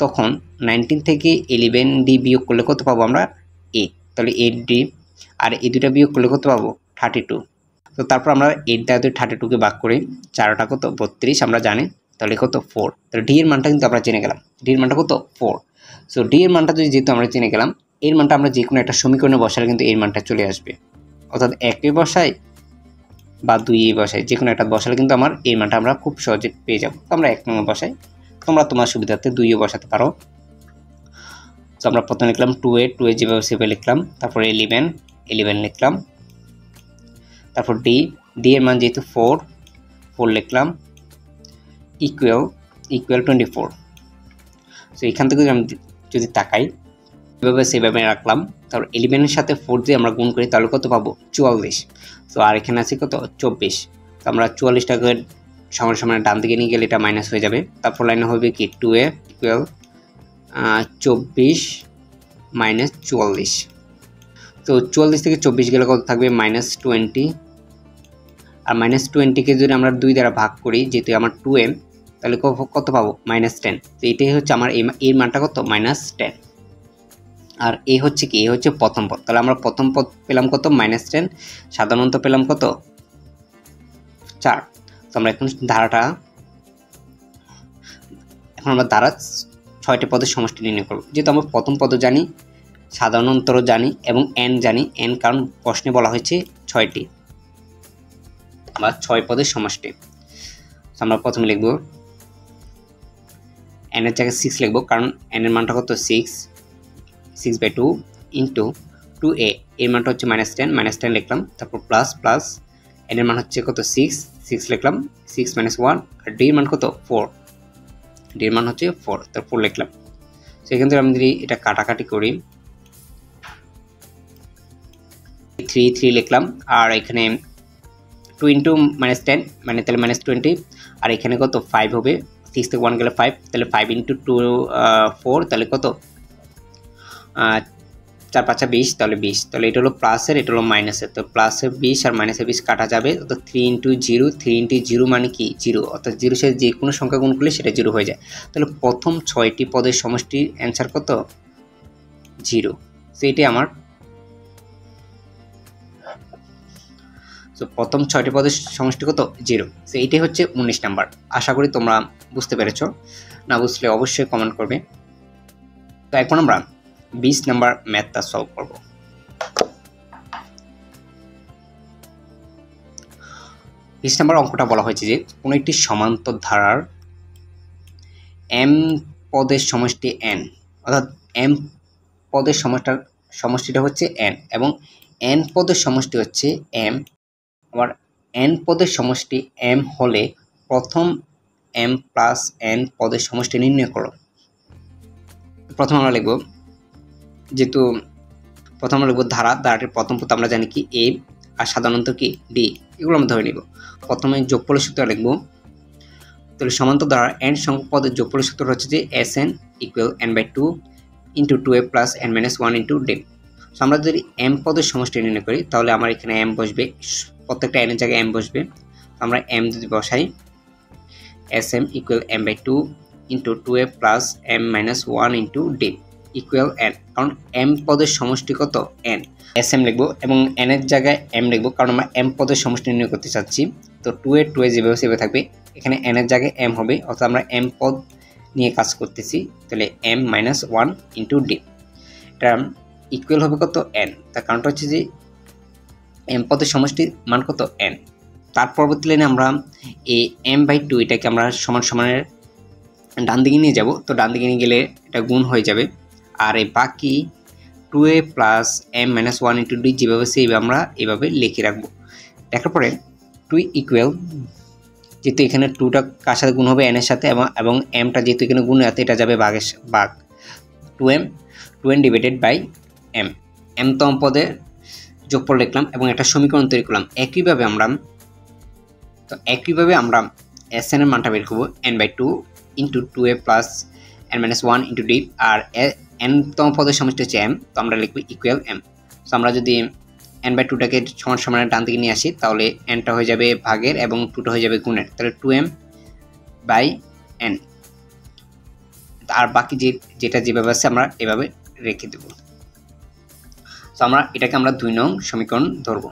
তখন 19 থেকে 11d বিয়োগ করলে কত পাবো আমরা 8, তাহলে 8d, আর এই দুটা বিয়োগ করলে কত পাবো 32। তো তারপর আমরা 8 দ্বারা 32কে ভাগ করি, 4টা কত 32 আমরা জানি, তাহলে কত 4। তাহলে ডি এর মানটা কিন্তু আমরা জেনে গেলাম, ডি এর মানটা কত 4। সো ডি এর মানটা যেহেতু আমরা জেনে গেলাম, এর মানটা আমরা যে কোনো একটা সমীকরণে বসালে কিন্তু এর মানটা চলে আসবে, অর্থাৎ 1-এ বসাই বা 2-এ বসাই, যে কোনো একটা বসালে কিন্তু আমার এর মানটা আমরা খুব সহজে পেয়ে যাব। তো আমরা 1 নম্বর বসাই, তোমরা তোমার সুবিধার্থে 2-এ বসাতে পারো। তো আমরা প্রথমে লিখলাম 2a যেভাবে সেভাবে লিখলাম, তারপরে 11 লিখলাম, তারপর ডি এর মান যেহেতু 4 লিখলাম, ইকুয়াল 24। সো এখান থেকে যদি তাকাই এভাবে সেভাবে রাখলাম, তারপর 11 এর সাথে 4 দিয়ে আমরা গুণ করি, তাহলে কত পাবো 44। তো আর এখানে আছে কত 24, তো আমরা 44টাকে সমান সমান ডান দিকে নিয়ে গেলে এটা মাইনাস হয়ে যাবে। তারপর লাইনে হবে কি 2a ইকুয়াল 24 মাইনাস 44। তো 44 থেকে 24 গেলে কত থাকবে -20, আর -20কে যদি আমরা 2 দ্বারা ভাগ করি, যেহেতু আমার 2m, তাহলে কত পাবো -10। তো এটাই হচ্ছে আমার এর মানটা কত -10। আর এই হচ্ছে কি, এই হচ্ছে প্রথম পদ, তাহলে আমরা প্রথম পদ পেলাম কত -10, সাধারণত পেলাম কত 4। তো আমরা এখন ধারাটা এখন আমরা দ্বারা 6টি পদের সমষ্টি নির্ণয় করব। যেহেতু আমরা প্রথম পদ জানি, সাধারণ অন্তর জানি এবং n জানি, n কারণ প্রশ্নে বলা হয়েছে 6টি বা 6 পদের সমষ্টি। আমরা প্রথমে লিখব n এর জায়গায় 6 লিখব, কারণ n এর মানটা কত 6/2 ইন্টু 2a এর মানটা হচ্ছে -10 -10 লিখলাম, তারপর প্লাস প্লাস n এর মান হচ্ছে কত 6 লিখলাম, 6 - 1 আর d এর মান কত 4, d এর মান হচ্ছে 4, তারপর 4 লিখলাম। সেখান থেকে আমি যদি এটা কাটাকাটি করি 3 লিখলাম, আর এখানে 2 × -10 মানে তাহলে -20, আর এখানে কত 5 হবে, 6 থেকে 1 গেলে 5, তাহলে 5 × 2 4, তাহলে কত 4 × 5 = 20, তাহলে 20, তাহলে এটা হলো প্লাসের, এটা হলো মাইনাসের, তো প্লাসের 20 আর মাইনাসের 20 কাটা যাবে, তো 3 × 0, 3 × 0 মানে কি 0, অর্থাৎ 0 সাথে যে কোনো সংখ্যা গুণ করলে সেটা 0 হয়ে যায়। তাহলে প্রথম 6টি পদের সমষ্টির অ্যান্সার কত 0, সেইটাই আমার। তো প্রথম 6টি পদের সমষ্টি কত 0, তো এইটাই হচ্ছে 19 নাম্বার। আশা করি তোমরা বুঝতে পেরেছো, না বুঝলে অবশ্যই কমেন্ট করবে। তো এখন আমরা 20 নাম্বার ম্যাথটা সলভ করব। 20 নাম্বার অঙ্কটা বলা হয়েছে যে কোনো একটি সমান্তর ধারার m পদের সমষ্টি n, অর্থাৎ m পদের সমষ্টিটা হচ্ছে n এবং n পদের সমষ্টি হচ্ছে m, আবার n পদের সমষ্টি m হলে প্রথম m প্লাস n পদের সমষ্টি নির্ণয় করো। প্রথম আমরা লিখব, যেহেতু প্রথম আমরা লিখব ধারাটির প্রথম পদ আমরা জানি কি a আর সাধারণত কি d, এগুলো আমরা ধরে নিব। প্রথমে যোগফলের সূত্র লিখব, তাহলে সমান্তর ধারার n সংখ্যক পদের যোগফলের সূত্র হচ্ছে যে Sn = n/2 × 2a + n - 1 × d। So আমরা যদি m পদের সমষ্টি নির্ণয় করি তাহলে আমার এখানে m বসবে, প্রত্যেকটা n এর জায়গায় m বসবে। আমরা m যদি বসাই Sm = m/2 × 2a + m - 1 × d = n, কারণ m পদের সমষ্টি কত n, Sm লিখব এবং n এর জায়গায় m লিখব, কারণ আমরা m পদের সমষ্টি নির্ণয় করতে চাচ্ছি। তো 2a যেভাবে সেভাবে থাকবে, এখানে n এর জায়গায় m হবে, অর্থাৎ আমরা m পদ নিয়ে কাজ করতেছি, তাহলে m - 1 × d, এটা ইকুয়াল হবে কত n, তার কারণটা হচ্ছে যে m পদের সমষ্টির মান কত n। তার পরবর্তী লাইনে আমরা এই m/2 এটাকে আমরা সমান সমানের ডান দিকে নিয়ে যাব, তো ডান দিকে নিয়ে গেলে এটা গুণ হয়ে যাবে, আর এই বাকি 2a + m - 1 × d যেভাবে সেইভাবে আমরা এভাবে লিখে রাখবো। দেখার পরে 2 ইকুয়াল, যেহেতু এখানে 2টা কার সাথে গুণ হবে n এর সাথে, এবং mটা যেহেতু এখানে গুণ আছে এটা যাবে ভাগ 2n / m তম পদের যোগফল লিখলাম এবং একটা সমীকরণ তৈরি করলাম। একইভাবে আমরা Sn এর মানটা বের করব, n/2 × 2a + n - 1 × d, আর n তম পদের সমষ্টি হচ্ছে m, তো আমরা লিখব ইকুয়াল m। সো আমরা যদি n/2টাকে সমান সমানের ডান দিকে নিয়ে আসি তাহলে nটা হয়ে যাবে ভাগের এবং 2টা হয়ে যাবে গুণের, তাহলে 2m/n, আর বাকি যেটা যেভাবে আছে আমরা এভাবে রেখে দেব। তো এটাকে আমরা 2 নং সমীকরণ ধরব।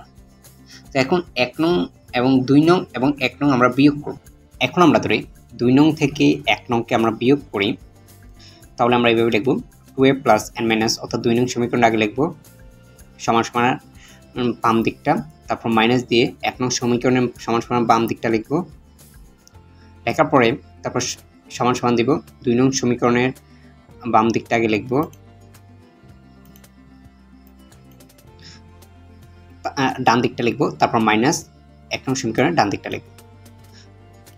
তো এখন 1 নং এবং 2 নং এবং 1 নং আমরা বিয়োগ করব। এখন আমরা ধরি 2 নং থেকে 1 নংকে আমরা বিয়োগ করি, তাহলে আমরা এইভাবে লিখব 2a + n - অর্থাৎ 2 নং সমীকরণ আগে লিখব সমান সমান বাম দিকটা, তারপর মাইনাস দিয়ে 1 নং সমীকরণের সমান সমান বাম দিকটা লিখব, লেখার পরে তারপর সমান সমান দিব 2 নং সমীকরণের বাম দিকটা আগে লিখব, ডান দিকটা লিখব, তারপর মাইনাস 1 নং সমীকরণের ডান দিকটা লিখব।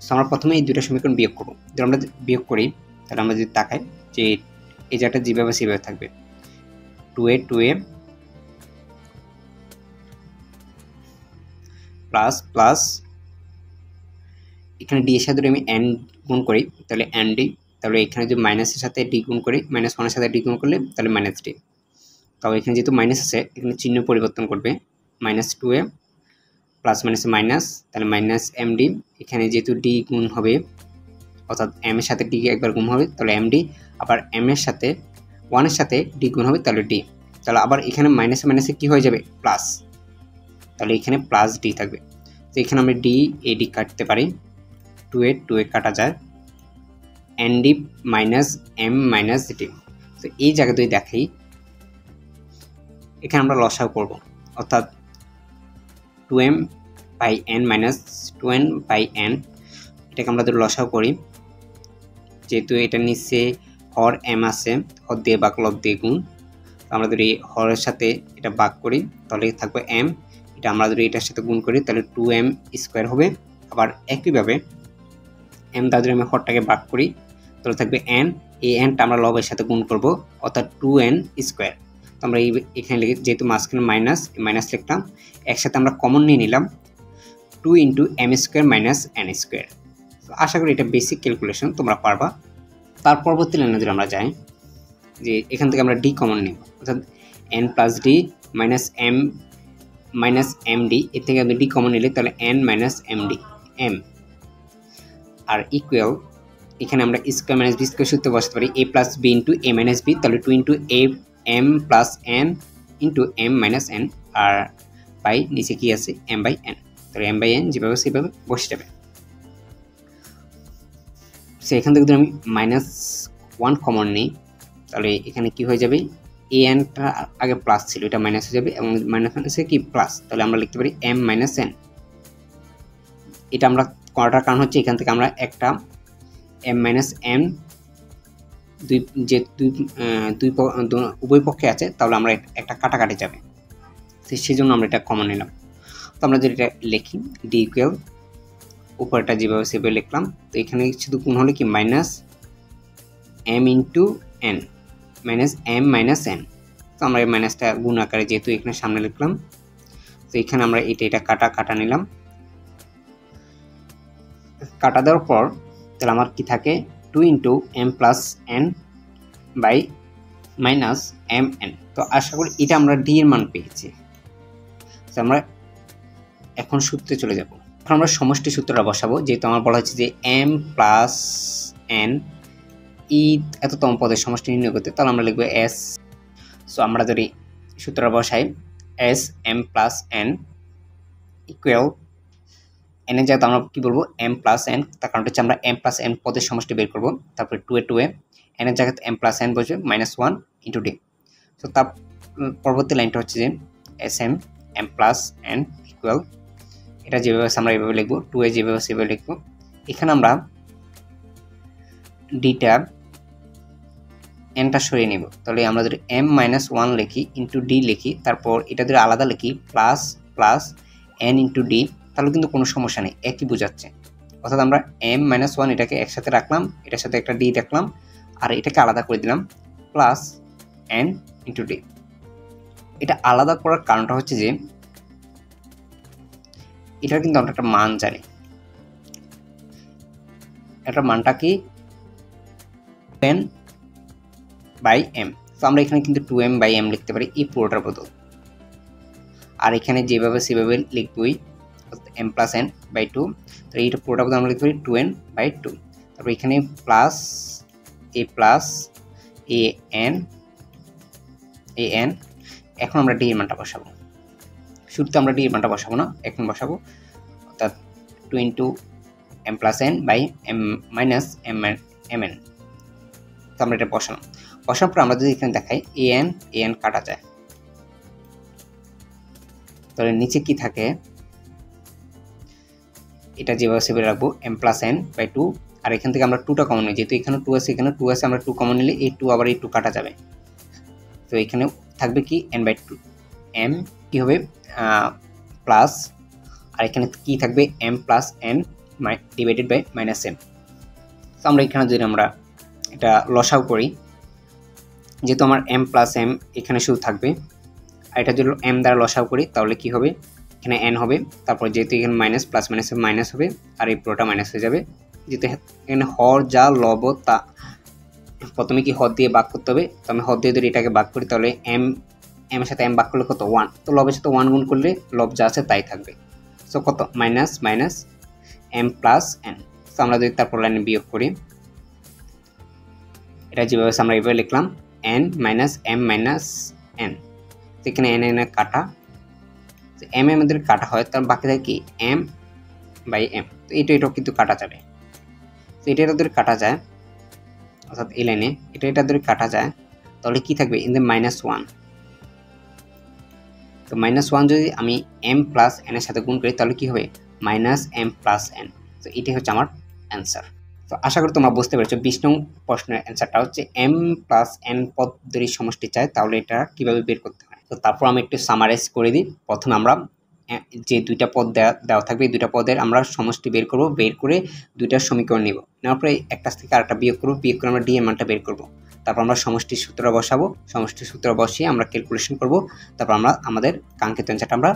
সো আমরা প্রথমে এই দুটো সমীকরণ বিয়োগ করব। যদি আমরা বিয়োগ করি তাহলে আমরা যদি তাকাই যে এই জায়গাটা যেভাবে সেভাবে থাকবে, 2a প্লাস এখানে d এর সাথে যদি আমি n গুণ করি তাহলে nd, তাহলে এখানে যদি মাইনাসের সাথে d গুণ করি, -1 এর সাথে d গুণ করলে তাহলে -d, তবে এখানে যেহেতু মাইনাস আছে এখানে চিহ্ন পরিবর্তন করবে, -2a প্লাস মাইনাসে মাইনাস, তাহলে -md, এখানে যেহেতু d গুণ হবে অর্থাৎ m এর সাথে d একবার গুণ হবে তাহলে md, আবার m এর সাথে 1 এর সাথে d গুণ হবে তাহলে d, তাহলে আবার এখানে মাইনাসে মাইনাসে কি হয়ে যাবে প্লাস, তাহলে এখানে +d থাকবে। তো এখানে আমরা d কাটতে পারি, 2a কাটা যায়, N D minus M minus D. তো এই জায়গাতে দেখাই, এখানে আমরা লসাগু করব, অর্থাৎ 2m by n minus 2n by n, এটাকে আমরা যদি লসাগু করি, যেহেতু এটা নিচে হর m আছে, হর দিয়ে ভাগ লব দিয়ে গুণ, আমরা যদি হরের সাথে এটা ভাগ করি তাহলে থাকবে m, এটা আমরা যদি এটার সাথে গুণ করি তাহলে 2m স্কোয়ার হবে। আবার একইভাবে m দ্বারা যদি আমি হরটাকে ভাগ করি তাহলে থাকবে n, এই nটা আমরা লবের সাথে গুণ করব, অর্থাৎ 2n স্কোয়ার। তো আমরা এখানে লিখে, যেহেতু মাঝখানে মাইনাস, মাইনাস লিখলাম, একসাথে আমরা কমন নিয়ে নিলাম 2 into m square minus n square. তো আশা করি এটা বেসিক ক্যালকুলেশন তোমরা পারবা। তার পরবর্তী লাইনে যদি আমরা যাই, যে এখান থেকে আমরা ডি কমন নিব, অর্থাৎ n plus d minus M minus m d, এর থেকে আমি ডি কমন নিলে তাহলে n minus m d m, আর ইকুয়াল এখানে আমরা স্কোয়ার মাইনাস বি স্কোয়ার সূত্র বসাতে পারি a plus B into A minus B, তাহলে 2 into A M plus N into M minus N, আর বাই নিচে কি আছে এম বাই এন, তাহলে এম বাই এন যেভাবে সেভাবে বসে যাবে। সো এখান থেকে যদি আমি -1 কমন নিই তাহলে এখানে কি হয়ে যাবে, এ এনটা আগে প্লাস ছিল, এটা মাইনাস হয়ে যাবে, এবং মাইনাসে কি প্লাস, তাহলে আমরা লিখতে পারি এম মাইনাস এন। এটা আমরা করাটার কারণ হচ্ছে এখান থেকে আমরা একটা এম মাইনাস এন উভয় পক্ষে আছে, তাহলে আমরা একটা কাটাকাটি যাবে, তো সেই জন্য আমরা এটা কমন নিলাম। তো আমরা যদি এটা লিখি ডি ইকুয়াল, উপরটা যেভাবে সেভাবে লিখলাম, তো এখানে শুধু গুণ হলে কি minus M into N minus M minus N. তো আমরা এই মাইনাসটা গুণ আকারে যেহেতু এখানে সামনে লিখলাম, তো এখানে আমরা এটা কাটা নিলাম। কাটা দেওয়ার পর তাহলে আমার কি থাকে 2 into M plus N by minus M N. তো আশা করি এটা আমরা ডি এর মান পেয়েছি। তো আমরা এখন সূত্রে চলে যাব। এখন আমরা সমষ্টি সূত্রটা বসাবো, যেহেতু আমার বলা হচ্ছে যে এম প্লাস এন ই এততম পদের সমষ্টি নির্ণয় করতে, তাহলে আমরা লিখবো এস। সো আমরা যদি সূত্রটা বসাই, S M plus N equal N এর জায়গাতে আমরা কি বলবো এম প্লাস এন, তার কারণ হচ্ছে আমরা এম প্লাস এন পদের সমষ্টি বের করবো, তারপরে 2 এ এন এর জায়গাতে এম প্লাস এন বসবে -1 ইন্টু ডি। তো তার পরবর্তী লাইনটা হচ্ছে যে S M M plus N equal, এটা যেভাবে আমরা এইভাবে লিখবো, 2 এ যেভাবে সেভাবে লিখবো। এখানে আমরা ডিটা এনটা সরিয়ে নেব, তাহলে আমরা যদি m-1 লিখি ইন্টু ডি লিখি, তারপর এটা যদি আলাদা লিখি plus plus N into D, তাহলে কিন্তু কোনো সমস্যা নেই, একই বোঝাচ্ছে। অর্থাৎ আমরা m-1 এটাকে একসাথে রাখলাম, এটার সাথে একটা ডি রাখলাম, আর এটাকে আলাদা করে দিলাম প্লাস এন ইন্টু ডি। এটা আলাদা করার কারণটা হচ্ছে যে এটার কিন্তু আমরা একটা মান জানি, একটা মানটা কি n বাই এম। তো আমরা এখানে কিন্তু 2m বাই এম লিখতে পারি এই পুরোটার বদল, আর এখানে যেভাবে সেভাবে লিখবই m প্লাস এন বাই 2, তো এইটা পুরোটা বদল আমরা লিখতে পারি 2n বাই 2। তারপর এখানে প্লাস এ এন। এখন আমরা ডি এর মানটা বসাবো, শুরুতে আমরা ডি এর মানটা বসাবো না, এখন বসাবো, অর্থাৎ 2 into M plus N by M minus M N. তো আমরা এটা বসালাম, বসার পর আমরা যদি এখানে দেখাই এ এন কাটা যায়, তাহলে নিচে কি থাকে, এটা যেভাবে সেভাবে রাখবো এম প্লাস এন বাই 2, আর এখান থেকে আমরা 2টা কমন নিই, যেহেতু এখানে 2 আছে, এখানে 2 আছে, আমরা 2 কমন নিলে এই 2 আবার এই 2 কাটা যাবে, তো এখানে থাকবে কি এন বাই 2, এম কি হবে প্লাস, আর এখানে কি থাকবে M plus N divided by minus M. তো আমরা এখানে যদি আমরা এটা লসাগু করি, যেহেতু আমার এম প্লাস এম এখানে শুধু থাকবে, আর এটা যদি এম দ্বারা লসাগু করি তাহলে কি হবে, এখানে এন হবে, তারপর যেহেতু এখানে মাইনাস প্লাস মাইনাস মাইনাস হবে, আর এই পুরোটা মাইনাস হয়ে যাবে। যেহেতু এখানে হর যা লব তা প্রথমে কি হর দিয়ে ভাগ করতে হবে, তো আমি হর দিয়ে যদি এটাকে ভাগ করি তাহলে এম এর সাথে এম ভাগ করলে কত 1, তো লবের সাথে 1 গুণ করলে লব যা আছে তাই থাকবে, সো কত minus minus M plus N. তো আমরা যদি তারপর লাইনে বিয়োগ করি, এটা যেভাবে আমরা এইভাবে লিখলাম N minus M minus N, এখানে এন এন কাটা, এম আমাদের কাটা হয়, তার বাকি থাকে কি এম বাই এম, তো এটাও কিন্তু কাটা যাবে, তো এটা যদি কাটা যায় অর্থাৎ এই লাইনে এটা ধরে কাটা যায়, তাহলে কি থাকবে ইন দ্য -1। তো -1 যদি আমি m প্লাস n এর সাথে গুণ করি তাহলে কি হবে -m প্লাস n। তো এটাই হচ্ছে আমার অ্যান্সার। তো আশা করি তোমরা বুঝতে পেরেছো 20 নং প্রশ্নের অ্যান্সারটা হচ্ছে m প্লাস n পদের সমষ্টি চাই, তাহলে এটা কিভাবে বের করতে হয়। তো তারপর আমি একটু সামারাইজ করে দিই। প্রথমে আমরা যে দুইটা পদ দেওয়া থাকবে এই দুইটা পদের আমরা সমষ্টি বের করব, বের করে দুইটার সমীকরণ নিব, নেওয়ার পরে একটা থেকে আরেকটা বিয়োগ করব, বিয়োগ করে আমরা d এর মানটা বের করব। তারপর আমরা সমষ্টির সূত্র বসাবো, সমষ্টির সূত্র বসিয়ে আমরা ক্যালকুলেশন করব, তারপর আমরা আমাদের কাঙ্ক্ষিত অ্যান্সারটা আমরা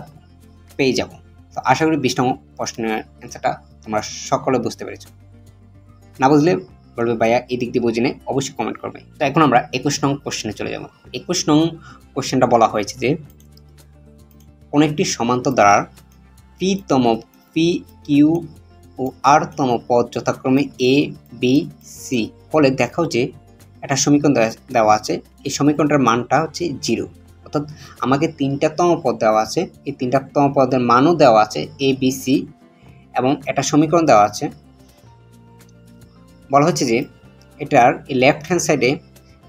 পেয়ে যাব। তো আশা করি 20 নং প্রশ্নের অ্যান্সারটা তোমরা সকলে বুঝতে পেরেছো। না বুঝলে বলবে ভাইয়া এই দিক দিয়ে বুঝে নে, অবশ্যই কমেন্ট করবে। তো এখন আমরা 21 নং কোশ্চেনে চলে যাব। 21 নং কোশ্চেনটা বলা হয়েছে যে কোন একটি সমান্তর দ্বারার p-তম পি কিউ ও r-তম পদ যথাক্রমে a b c হলে দেখাও যে একটা সমীকরণ দেওয়া আছে, এই সমীকরণটার মানটা হচ্ছে 0। অর্থাৎ আমাকে 3টাতম পদ দেওয়া আছে, এই 3টাতম পদের মানও দেওয়া আছে a b c, এবং একটা সমীকরণ দেওয়া আছে। বলা হচ্ছে যে এটার এই লেফট হ্যান্ড সাইডে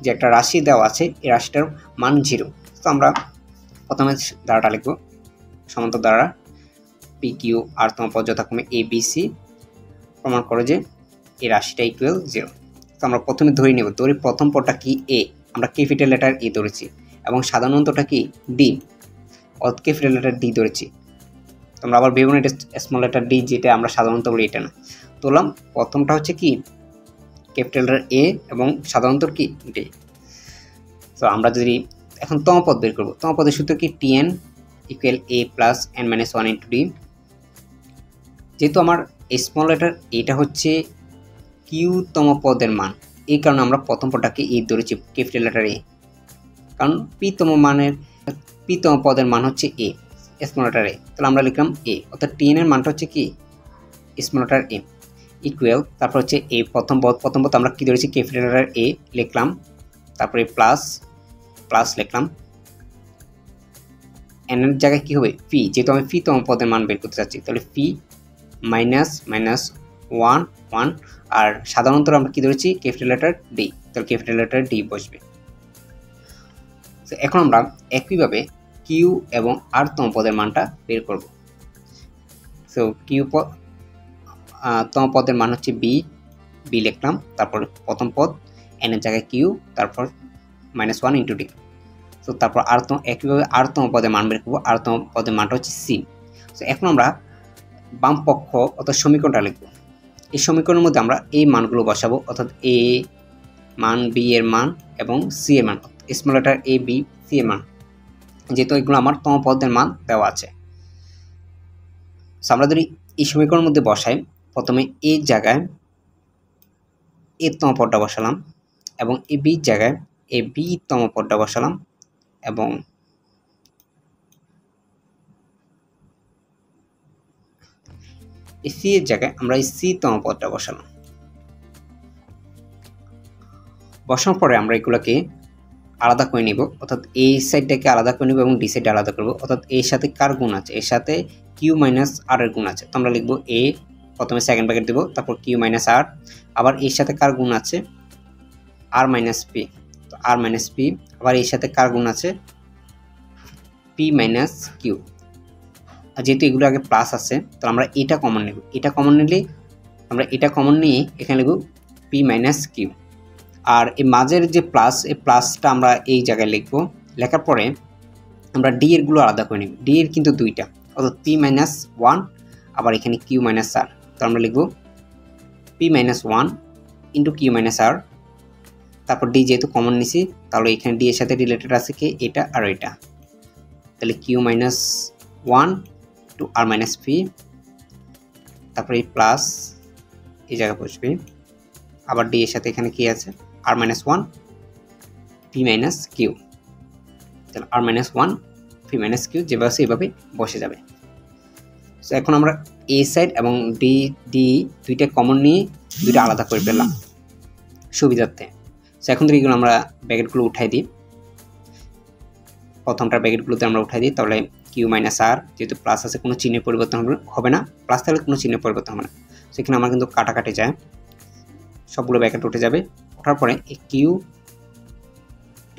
যে একটা রাশি দেওয়া আছে, এই রাশিটার মান 0। তো আমরা প্রথমে দ্বারাটা লিখব, সমান্তর দ্বারা পি কিউ r-তম পদ যথাক্রমে a b c প্রমাণ করে যে এই রাশিটা ইকুয়াল 0। তো আমরা প্রথমে ধরে নেব, ধরে প্রথম পদটা কি a, আমরা ক্যাপিটাল লেটার e ধরেছি, এবং সাধারণ অন্তটা কি d, ক্যাপিটাল লেটার d ধরেছি। তোমরা আবার ভেবে এটা স্মল লেটার d, যেটা আমরা সাধারণত বলি এটা না। তোলাম প্রথমটা হচ্ছে কি ক্যাপিটাল লেটার a এবং সাধারণত কি d। তো আমরা যদি এখন তম পদ বের করব, তম পদের সূত্র কি tn equal a plus n minus 1 into d। যেহেতু আমার স্মল লেটার এটা হচ্ছে কিউ-তম পদের মান, এই কারণে আমরা প্রথম পদটাকে e ধরেছি ক্যাপিটাল লেটার a, কারণ p-তম পদের মান হচ্ছে a, স্মল লেটার a। তাহলে আমরা লিখলাম a, অর্থাৎ tn এর মানটা হচ্ছে কি স্মল লেটার a ইকুয়াল, তারপর হচ্ছে a প্রথম পদ আমরা কি ধরেছি ক্যাপিটাল লেটার a লিখলাম, তারপরে প্লাস লিখলাম, n এর জায়গায় কি হবে p, যেহেতু আমি p-তম পদের মান বের করতে চাচ্ছি, তাহলে p মাইনাস 1 আর সাধারণত আমরা কি ধরেছি ক্যাপিটাল লেটার d, তাহলে ক্যাপিটাল লেটার d বসবে। তো এখন আমরা একইভাবে কিউ এবং r-তম পদের মানটা বের করব। সো কিউ তম পদের মান হচ্ছে b লিখলাম, তারপর প্রথম পদ n এর জায়গায় কিউ, তারপর -1 ইন্টু d। তো তারপর একইভাবে r-তম পদের মান বের করবো, r-তম পদের মানটা হচ্ছে c। তো এখন আমরা বাম পক্ষ অর্থাৎ সমীকরণটা লিখব, এই সমীকরণের মধ্যে আমরা এই মানগুলো বসাবো, অর্থাৎ a মান, b এর মান এবং c এর মান, small letter a b c এর মান, যেহেতু এগুলো আমার তম পদের মান দেওয়া আছে। আমরা যদি এই সমীকরণের মধ্যে বসাই, প্রথমে এই জায়গায় a-তম পদটা বসালাম, এবং এই b জায়গায় a b-তম পদটা বসালাম, এবং এই c এর জায়গায় আমরা এই c-তম পদটা বসালাম। বসানোর পরে আমরা এগুলোকে আলাদা করে নিব, অর্থাৎ এই সাইডটাকে আলাদা করে নিব এবং ডি সাইডটা আলাদা করব। অর্থাৎ এর সাথে কার গুণ আছে, এর সাথে কিউ মাইনাস আর এর গুণ আছে, তো আমরা লিখব এ, প্রথমে সেকেন্ড ব্র্যাকেট দেব, তারপর কিউ মাইনাস আর, আবার এর সাথে কার গুণ আছে আর মাইনাস পি, তো আর মাইনাস পি, আবার এর সাথে কার গুণ আছে পি মাইনাস কিউ। আর যেহেতু এগুলো আগে প্লাস আছে, তো আমরা এটা কমন নেব, এটা কমন নিলে আমরা এটা কমন নিয়ে এখানে লিখব পি মাইনাস কিউ। আর এই মাঝের যে প্লাস, এই প্লাসটা আমরা এই জায়গায় লিখব, লেখার পরে আমরা ডি এরগুলো আলাদা করে নিব, ডি এর কিন্তু দুইটা, অর্থাৎ পি মাইনাস ওয়ান, আবার এখানে কিউ মাইনাস আর, তো আমরা লিখব p minus one into q minus r, তারপর ডি যেহেতু কমন নিছি তাহলে এখানে ডি এর সাথে রিলেটেড আছে কি এটা আর এটা, তাহলে কিউ মাইনাস ওয়ান টু আর মাইনাস পি, তারপরে এই প্লাস এই জায়গায় বসবে, আবার ডি এর সাথে এখানে কি আছে r minus one p minus q, তাহলে r minus one p minus q যেভাবে এইভাবে বসে যাবে। তো এখন আমরা এ সাইড এবং ডি দুইটা কমন নিয়ে দুইটা আলাদা করে পেলাম সুবিধার্থে। তো এখন থেকে এগুলো আমরা ব্র্যাকেটগুলো উঠাই দিই, প্রথমটার ব্র্যাকেটগুলোতে আমরা উঠাই দিই, তাহলে কিউ মাইনাস আর, যেহেতু প্লাস আছে কোনো চিহ্নের পরিবর্তন হবে না, প্লাস থাকলে কোনো চিহ্নের পরিবর্তন হবে না, সেখানে আমার কিন্তু কাটাকাটি যায়, সবগুলো ব্র্যাকেট উঠে যাবে, ওঠার পরে এই কিউ,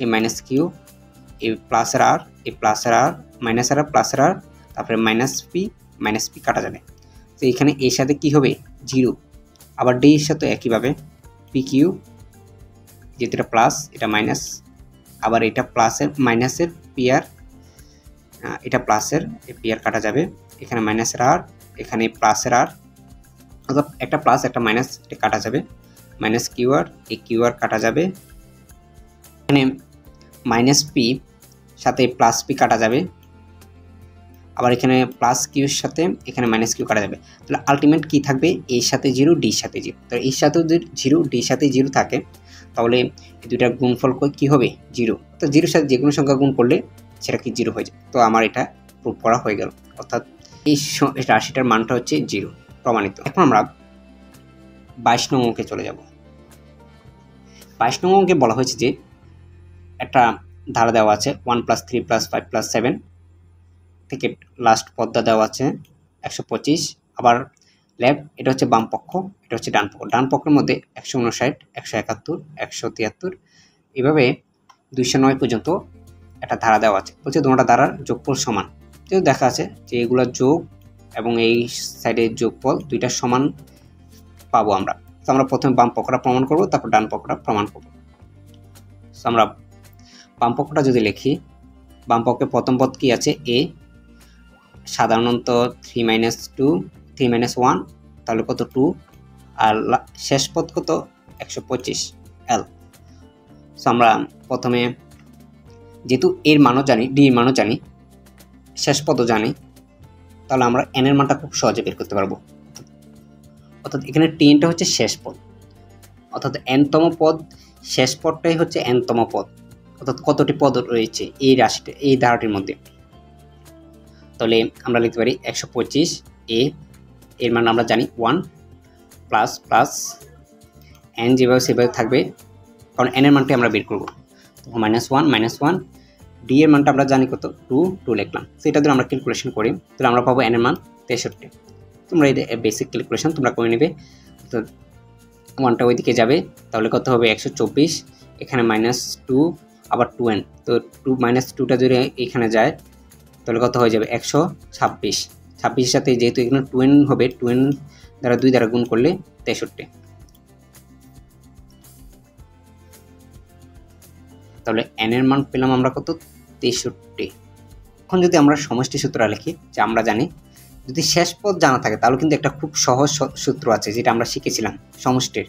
এই মাইনাস কিউ, এই প্লাসের আর, এই প্লাসের আর, মাইনাসের আর, প্লাসের আর, তারপরে মাইনাস পি কাটা যাবে। তো এখানে এর সাথে কি হবে 0, আবার ডি এর সাথে একইভাবে পি কিউ, যেহেতু এটা প্লাস এটা মাইনাস, আবার এটা প্লাসের মাইনাসের পি আর, এটা প্লাসের পি আর কাটা যাবে, এখানে মাইনাসের আর, এখানে প্লাসের আর, অর্থাৎ একটা প্লাস একটা মাইনাস এটা কাটা যাবে, মাইনাস কিউ আর, এই কিউ আর কাটা যাবে, এখানে মাইনাস পি সাথে প্লাস পি কাটা যাবে, আবার এখানে প্লাস কিউর সাথে এখানে মাইনাস কিউ কাটা যাবে। তাহলে আলটিমেট কি থাকবে, এর সাথে 0 ডির সাথে 0। তো এর সাথেও যদি 0 ডির সাথে 0 থাকে তাহলে এই দুইটার গুণফল কি হবে 0। তো 0-র সাথে যে কোনো সংখ্যা গুণ করলে সেটা কি 0 হয়ে যায়। তো আমার এটা প্রুফ করা হয়ে গেল, অর্থাৎ এই রাশিটার মানটা হচ্ছে 0, প্রমাণিত। এখন আমরা 22 নং অঙ্কে চলে যাব। 22 নং অঙ্কে বলা হয়েছে যে একটা ধারা দেওয়া আছে 1 + 3 + 5 + 7 থেকে লাস্ট পদটা দেওয়া আছে 125, আবার লেফট এটা হচ্ছে বাম পক্ষ, এটা হচ্ছে ডান পক্ষ। ডান পক্ষের মধ্যে 159, 171, 173 এভাবে 209 পর্যন্ত একটা ধারা দেওয়া আছে। বলছে দুটো ধারার যোগফল সমান, যেহেতু দেখা আছে যে এগুলোর যোগ এবং এই সাইডের যোগফল দুইটা সমান পাবো আমরা। তো আমরা প্রথমে বাম পক্ষটা প্রমাণ করব, তারপর ডান পক্ষটা প্রমাণ করব। তো আমরা বাম পক্ষটা যদি লিখি, বাম পক্ষে প্রথম পদ কি আছে a, সাধারণত 3 - 2, 3 - 1 তাহলে কত 2, আর শেষ পদ কত 125 l। সো আমরা প্রথমে যেহেতু এর মানও জানি, ডি এর মানও জানি, শেষ পদও জানি, তাহলে আমরা n এর মানটা খুব সহজে বের করতে পারবো। অর্থাৎ এখানে 10টা হচ্ছে শেষ পদ, অর্থাৎ n-তম পদ, শেষ পদটাই হচ্ছে n-তম পদ। অর্থাৎ কতটি পদ রয়েছে এই রাশিটা, এই ধারাটির মধ্যে। তাহলে আমরা লিখতে পারি 125 a, এর মান আমরা জানি 1 প্লাস প্লাস n যেভাবে সেভাবে থাকবে, কারণ n এর মানটি আমরা বের করব। -1 d এর মানটা আমরা জানি কত 2 লিখলাম। সেটা যদি আমরা ক্যালকুলেশন করি তাহলে আমরা পাবো n এর মান 63। তোমরা এই বেসিক ক্যালকুলেশন তোমরা করে নেবে। তো 1টা ওইদিকে যাবে, তাহলে কত হবে 124, এখানে -2 আবার 2n, তো 2 - 2টা যদি এখানে যায় তাহলে কত হয়ে যাবে 126। 26-এর সাথে যেহেতু এখানে 2n হবে, 2n দ্বারা 2 দ্বারা গুণ করলে 63। তাহলে n এর মান পেলাম আমরা কত 63। এখন যদি আমরা সমষ্টি সূত্র লিখি, যে আমরা জানি যদি শেষ পদ জানা থাকে তাহলে কিন্তু একটা খুব সহজ সূত্র আছে যেটা আমরা শিখেছিলাম সমষ্টির,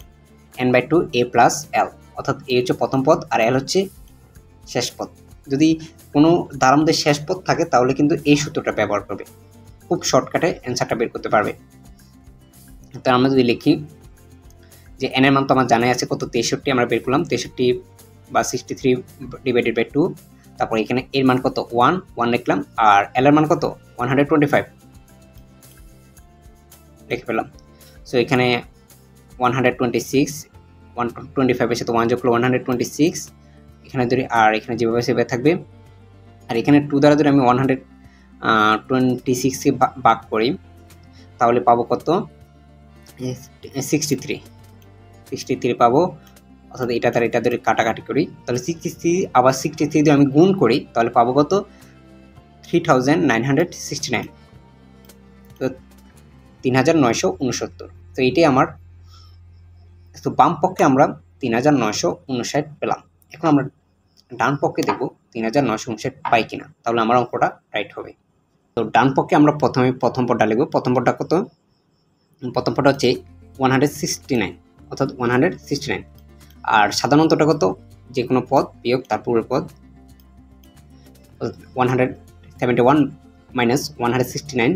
n/2 a + l, অর্থাৎ a হচ্ছে প্রথম পদ আর l হচ্ছে শেষ পদ। যদি কোনো ধারার মধ্যে শেষ পদ থাকে তাহলে কিন্তু এই সূত্রটা ব্যবহার করবে, খুব শর্টকাটে অ্যান্সারটা বের করতে পারবে। তো আমরা যদি লিখি যে n এর মান তো আমার জানাই আছে কত 63, আমরা বের করলাম 63 বা 63/2, তারপর এখানে এর মান কত 1 লিখলাম, আর l এর মান কত 125 লিখে পেলাম। সো এখানে 126, 125 এর সাথে 1 যোগ করলে 126, এখানে ধরি, আর এখানে যেভাবে সেভাবে থাকবে। আর এখানে 2 দ্বারা যদি আমি 126কে ভাগ করি তাহলে পাবো কত 63 পাবো। অর্থাৎ এটা দ্বারা এটা ধরে কাটাকাটি করি তাহলে 63, আবার 63 যদি আমি গুণ করি তাহলে পাবো কত 3969, তো 3969। তো এইটাই আমার, তো বাম পক্ষে আমরা 3959 পেলাম। এখন আমরা ডান পক্ষে দেখব 3959 পাই কিনা, তাহলে আমার অঙ্কটা রাইট হবে। তো ডান পক্ষে আমরা প্রথমে প্রথম পদটা লিখব। প্রথম পদটা কত, প্রথম পদটা হচ্ছে 169, অর্থাৎ 169, আর সাধারণতটা কত যে কোনো পদ বিয়োগ তার পূর্বের পদ, 171 - 169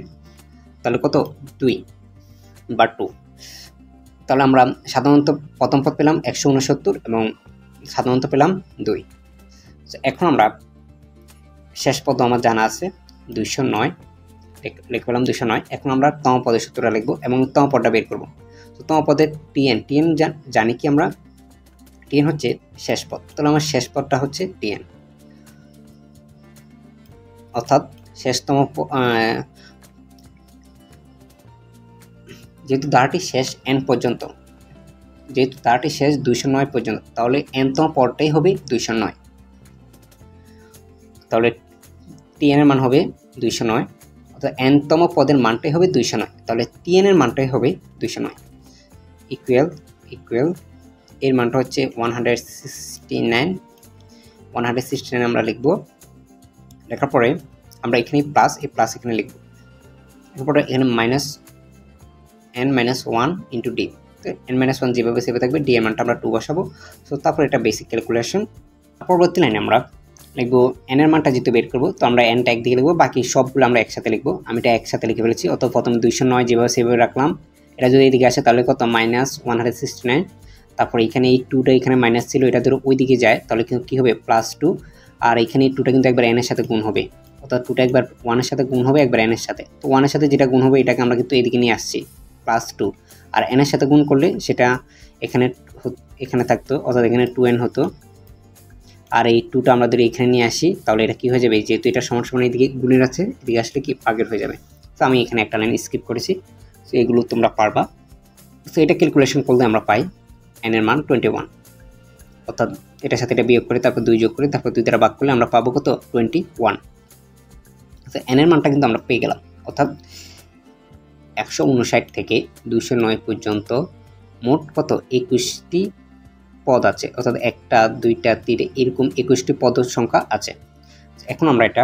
তাহলে কত 2/2। তাহলে আমরা সাধারণত প্রথম পদ পেলাম 169 এবং সাধারণত পেলাম 2। এখন আমরা শেষ পদ আমার জানা আছে 209, লিখে পেলাম 209। এখন আমরা তম পদের সূত্রটা লিখব এবং তম পদটা বের করব। তো তম পদের tn জানি কি আমরা, tn হচ্ছে শেষ পদ, তাহলে আমার শেষ পদটা হচ্ছে tn, অর্থাৎ শেষতম, যেহেতু ধারাটি শেষ n পর্যন্ত, যেহেতু তারাটি শেষ 209 পর্যন্ত, তাহলে nতম পদটাই হবে 209। তাহলে tn এর মান হবে 209, অর্থাৎ nতম পদের মানটাই হবে 209, তাহলে tn এর মানটাই হবে 209। ইকুয়াল এর মানটা হচ্ছে 169 আমরা লিখব। লেখার পরে আমরা এখানে প্লাস, এই প্লাস এখানে লিখব। এরপরে এখানে n-1 ইন্টু ডি, n-1 যেভাবে সেভাবে থাকবে, ডি এর মানটা আমরা 2 বসাবো। সো তারপর এটা বেসিক ক্যালকুলেশন। পরবর্তী লাইনে আমরা লিখবো n এর মানটা যেহেতু বের করবো, তো আমরা nটা একদিকে লিখবো, বাকি সবগুলো আমরা একসাথে লিখবো। আমি এটা একসাথে লিখে ফেলেছি। অত প্রথমে 209 যেভাবে সেভাবে রাখলাম, এটা যদি এদিকে আসে তাহলে কত -169। তারপর এখানে এই 2টা এখানে মাইনাস ছিল, এটা ধরো ওই দিকে যায়, তাহলে কিন্তু কী হবে +2। আর এখানে এই 2টা কিন্তু একবার n এর সাথে গুণ হবে, অর্থাৎ 2টা একবার 1 এর সাথে গুণ হবে, একবার n এর সাথে। তো 1 এর সাথে যেটা গুণ হবে এটাকে আমরা কিন্তু এদিকে নিয়ে আসছি +2, আর n এর সাথে গুণ করলে সেটা এখানে থাকতো, অর্থাৎ এখানে 2n হতো। আর এই 2টা আমরা যদি এখানে নিয়ে আসি তাহলে এটা কি হয়ে যাবে, যেহেতু এটা সমান সমান এদিকে গুণের আছে, এদিকে আসলে কি ভাগের হয়ে যাবে। তো আমি এখানে একটা লাইন স্কিপ করেছি। তো এগুলো তোমরা পারবা। তো এটা ক্যালকুলেশন করলে আমরা পাই n এর মান 21, অর্থাৎ এটার সাথে এটা বিয়োগ করে তারপর 2 যোগ করে তারপর 2 দ্বারা ভাগ করলে আমরা পাবো কত 21। তো n এর মানটা কিন্তু আমরা পেয়ে গেলাম, অর্থাৎ 159 থেকে 209 পর্যন্ত মোট কত 21টি পদ আছে, অর্থাৎ 1টা 2টা 3টা এরকম 21টি পদের সংখ্যা আছে। এখন আমরা এটা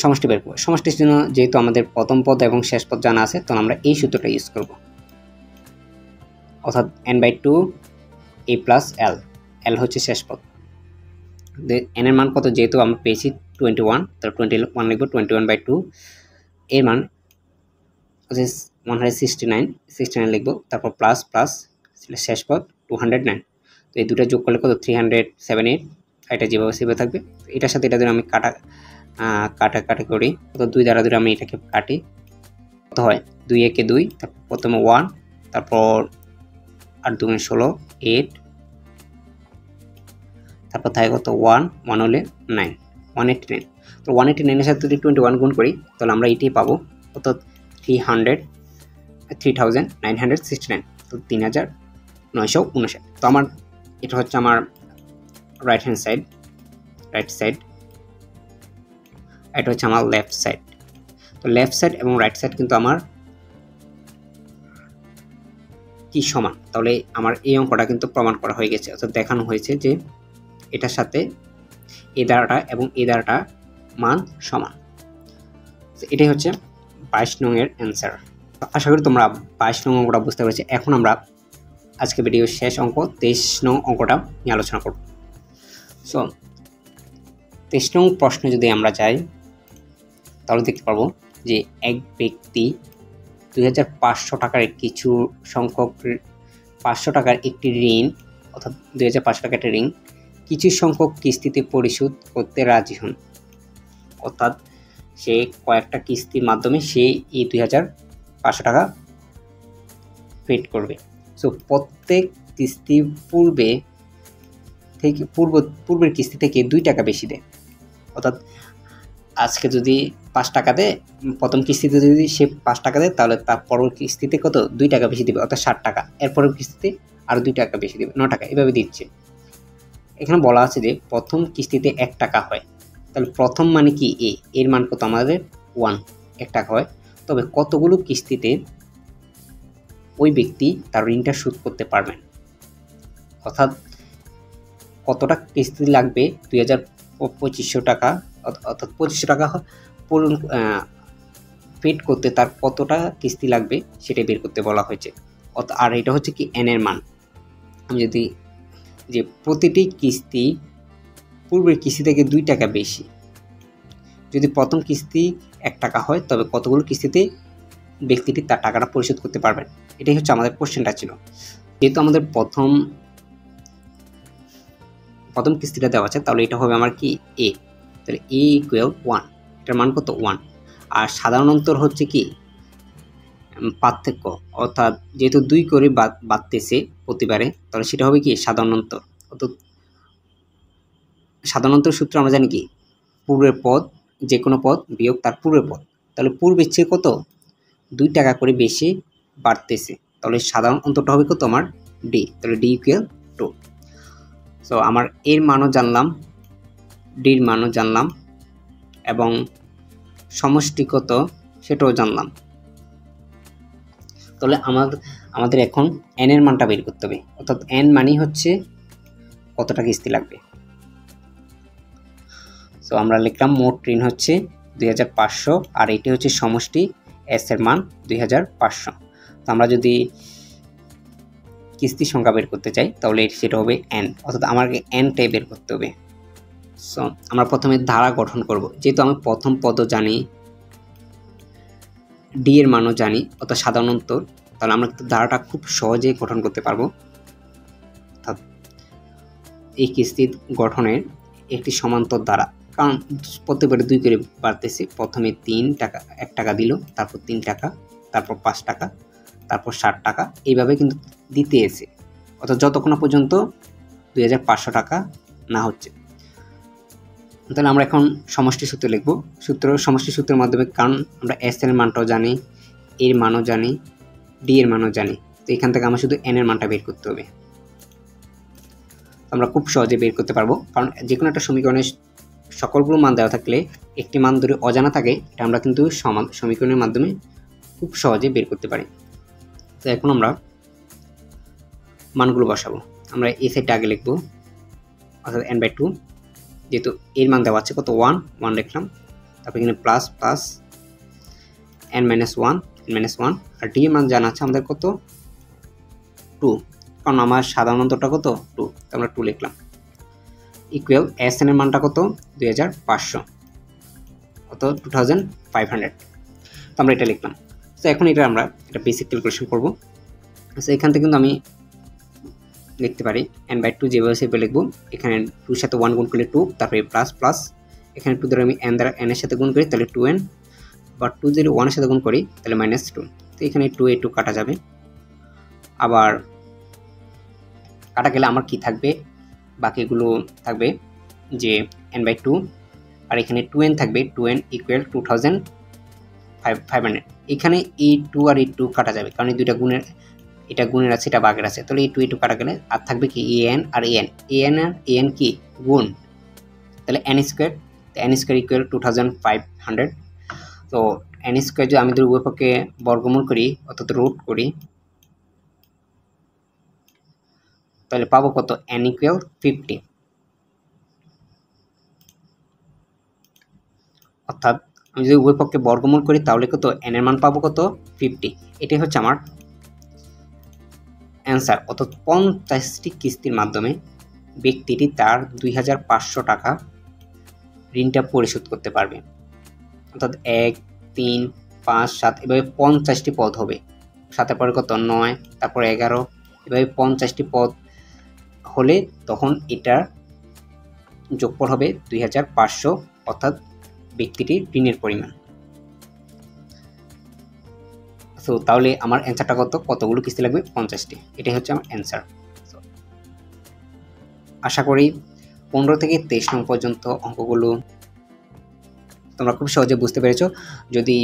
সমষ্টি বের করব। সমষ্টির জন্য যেহেতু আমাদের প্রথম পদ এবং শেষ পদ জানা আছে, তখন আমরা এই সূত্রটা ইউজ করব, অর্থাৎ n/2 a + l হচ্ছে শেষ পদ। n এর মান কত, যেহেতু আমরা পেয়েছি 21, তাহলে 21 লিখব। 21/2 এর মান হচ্ছে 169 লিখব, তারপর প্লাস শেষ পদ 209। তো এই দুটো যোগ করলে কত 378, এটা যেভাবে সেভাবে থাকবে। এটার সাথে এটা ধরে আমি কাটাকাটি করি, তো 2 দ্বারা ধরে আমি এটাকে কাটি, কত হয় 2 একে 2, তারপর প্রথমে 1, তারপর 8 2 16 8, তারপর থাকে কত 1 হলে 9 189। তো 189 এর সাথে যদি 21 গুণ করি তাহলে আমরা এটাই পাবো, অর্থাৎ 3969। তো 3959। তো আমার এটা হচ্ছে আমার রাইট সাইড, এটা হচ্ছে আমার লেফট সাইড। তো লেফট সাইড এবং রাইট সাইড কিন্তু আমার কি সমান, তাহলে আমার এই অঙ্কটা কিন্তু প্রমাণ করা হয়ে গেছে, অর্থাৎ দেখানো হয়েছে যে এটার সাথে এই দ্বারাটা এবং এই দ্বারাটা মান সমান। এটাই হচ্ছে 22 নং এর অ্যান্সার। আশা করি তোমরা 22 নং অঙ্কটা বুঝতে পেরেছো। এখন আমরা আজকে ভিডিওর শেষ অঙ্ক 23 নং অঙ্কটা নিয়ে আলোচনা করব। সো 23 নং প্রশ্নে যদি আমরা যাই তাহলে দেখতে পারবো যে এক ব্যক্তি 2500 টাকার কিছু সংখ্যক 500 টাকার একটি ঋণ, অর্থাৎ 2500 টাকার একটা ঋণ কিছু সংখ্যক কিস্তিতে পরিশোধ করতে রাজি হন, অর্থাৎ সে কয়েকটা কিস্তির মাধ্যমে সে এই 2500 টাকা পেড করবে। সো প্রত্যেক কিস্তি পূর্বের কিস্তি থেকে 2 টাকা বেশি দেয়, অর্থাৎ আজকে যদি 5 টাকা দেয়, প্রথম কিস্তিতে যদি সে 5 টাকা দেয় তাহলে তার পরবর্তী কিস্তিতে কত 2 টাকা বেশি দেবে, অর্থাৎ 60 টাকা। এরপরের কিস্তিতে আরও 2 টাকা বেশি দেবে, 9 টাকা, এভাবে দিচ্ছে। এখানে বলা আছে যে প্রথম কিস্তিতে 1 টাকা হয়, তাহলে প্রথম মানে কি এর মান কত আমাদের 1 টাকা হয়। তবে কতগুলো কিস্তিতে ওই ব্যক্তি তার ঋণটা শোধ করতে পারবেন, অর্থাৎ কতটা কিস্তি লাগবে 2500 টাকা, অর্থাৎ 2500 টাকা পূরণ পেড করতে তার কতটা কিস্তি লাগবে সেটা বের করতে বলা হয়েছে। আর এটা হচ্ছে কি n এর মান। আমি যদি যে প্রতিটি কিস্তি পূর্বের কিস্তি থেকে 2 টাকা বেশি, যদি প্রথম কিস্তি 1 টাকা হয় তবে কতগুলো কিস্তিতে ব্যক্তিটি তার টাকাটা পরিশোধ করতে পারবেন, এটাই হচ্ছে আমাদের কোশ্চেনটা ছিল। যেহেতু আমাদের প্রথম কিস্তিটা দেওয়া আছে তাহলে এটা হবে আমার কি a, তাহলে a = 1, এটার মান কত 1। আর সাধারণ অন্তর হচ্ছে কি পার্থক্য, অর্থাৎ যেহেতু 2 করে বাড়তেছে প্রতিবারে, তাহলে সেটা হবে কি সাধারণ অন্তর। অর্থাৎ সাধারণ অন্তর সূত্র আমরা জানি কি পূর্বের পদ, যে কোনো পদ বিয়োগ তার পূর্বের পদ, তাহলে পূর্বের চেয়ে কত 2 টাকা করে বেশি বাড়তেছে, তাহলে সাধারণ অন্তরটা হবে কত আমার ডি, তাহলে ডি ইকুয়াল 2। সো আমার এর মানও জানলাম, ডির মানও জানলাম এবং সমষ্টি কত সেটাও জানলাম। তাহলে আমাদের এখন এন এর মানটা বের করতে হবে, অর্থাৎ এন মানই হচ্ছে কতটা কিস্তি লাগবে। সো আমরা লিখলাম মোট ঋণ হচ্ছে 2500 আর এটি হচ্ছে সমষ্টি এস এর মান 2500। তো আমরা যদি কিস্তি সংখ্যা বের করতে চাই তাহলে সেটা হবে এন, অর্থাৎ আমাকে এনটাই বের করতে হবে। সো আমরা প্রথমে ধারা গঠন করব, যেহেতু আমি প্রথম পদও জানি, ডি এর মানও জানি, অর্থাৎ সাধারণ অন্তর, তাহলে আমরা কিন্তু ধারাটা খুব সহজেই গঠন করতে পারবো। অর্থাৎ এই কিস্তি গঠনের একটি সমান্তর ধারা, কারণ প্রত্যেকবারে 2 করে বাড়তেছে। প্রথমে 3 টাকা 1 টাকা দিল, তারপর 3 টাকা, তারপর 5 টাকা, তারপর 60 টাকা, এইভাবে কিন্তু দিতে এসে, অর্থাৎ যতক্ষণ না পর্যন্ত 2500 টাকা না হচ্ছে। তাহলে আমরা এখন সমষ্টি সূত্র লিখব। সমষ্টি সূত্রের মাধ্যমে, কারণ আমরা এস এর মানটাও জানি, এর মানও জানি, ডি এর মানও জানি, তো এখান থেকে আমরা শুধু এন এর মানটা বের করতে হবে। আমরা খুব সহজে বের করতে পারবো, কারণ যে কোনো একটা সমীকরণে সকলগুলো মান দেওয়া থাকলে একটি মান ধরে অজানা থাকে, এটা আমরা কিন্তু সমীকরণের মাধ্যমে খুব সহজে বের করতে পারি। তো এখন আমরা মানগুলো বসাবো। আমরা এই সাইডটা আগে লিখব, অর্থাৎ n/2, যেহেতু এর মান দেওয়া আছে কত 1 লিখলাম, তারপর এখানে প্লাস প্লাস n-1 আর ডি এর মান জানা আছে আমাদের কত 2, কারণ আমার সাধারণ অন্তরটা কত 2, তো আমরা 2 লিখলাম, ইকুয়াল এস এর মানটা কত 2500, কত 2500, তো আমরা এটা লিখলাম। তো এখন আমরা এটা বেসিক ক্যালকুলেশন করব। আচ্ছা, এখান থেকে কিন্তু আমি লিখতে পারি n/2 যেভাবে সেভাবে লিখবো। এখানে 2 সাথে 1 গুণ করলে 2, তারপরে প্লাস প্লাস, এখানে 2 দ্বারা আমি n দ্বারা n এর সাথে গুণ করি তাহলে 2n, বা 2 যদি 1 এর সাথে গুণ করি তাহলে -2, তো এখানে 2 কাটা যাবে। আবার কাটা গেলে আমার কি থাকবে, বাকিগুলো থাকবে যে n/2 আর এখানে 2n থাকবে, 2n ইকুয়াল 2500। এখানে এই 2 আর এই 2 কাটা যাবে, কারণ এই দুইটা গুণের, এটা গুণের আছে, এটা ভাগের আছে, তাহলে এই 2 কাটা গেলে আর থাকবে কি an আর an কি গুণ, তাহলে n স্কয়ার ইকুয়াল 2500। তো n স্কয়ার যদি আমি উভয় পক্ষে বর্গমূল করি অর্থাৎ রুট করি, তাহলে পাবো কত n ইকুয়াল 50, অর্থাৎ আমি যদি উভয় পক্ষে বর্গমূল করি তাহলে কত n এর মান পাবো কত 50। এটাই হচ্ছে আমার অ্যান্সার। অর্থাৎ 50টি কিস্তির মাধ্যমে ব্যক্তিটি তার 2500 টাকা ঋণটা পরিশোধ করতে পারবে। অর্থাৎ 1, 3, 5, 7 এভাবে 50টি পদ হবে, 7 পরে কত 9, তারপর 11, এভাবে 50টি পদ হলে তখন এটার যোগফল হবে 2500, অর্থাৎ ব্যক্তিটির ঋণের পরিমাণ। সো তাহলে আমার অ্যান্সারটা কতগুলো কিস্তি লাগবে 50টি, এটাই হচ্ছে আমার অ্যান্সার। আশা করি 15 থেকে 23 নং পর্যন্ত অঙ্কগুলো তোমরা খুব সহজে বুঝতে পেরেছো। যদি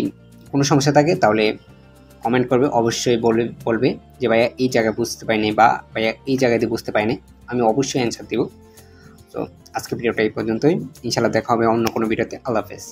কোনো সমস্যা থাকে তাহলে কমেন্ট করবে, অবশ্যই বলবে যে ভাইয়া এই জায়গায় বুঝতে পারিনি বা ভাইয়া এই জায়গাতে বুঝতে পারিনি, আমি অবশ্যই অ্যান্সার দেব। তো আজকে ভিডিওটা এই পর্যন্তই, ইনশাআল্লাহ দেখা হবে অন্য কোনো ভিডিওতে। আল্লাহ হাফেজ।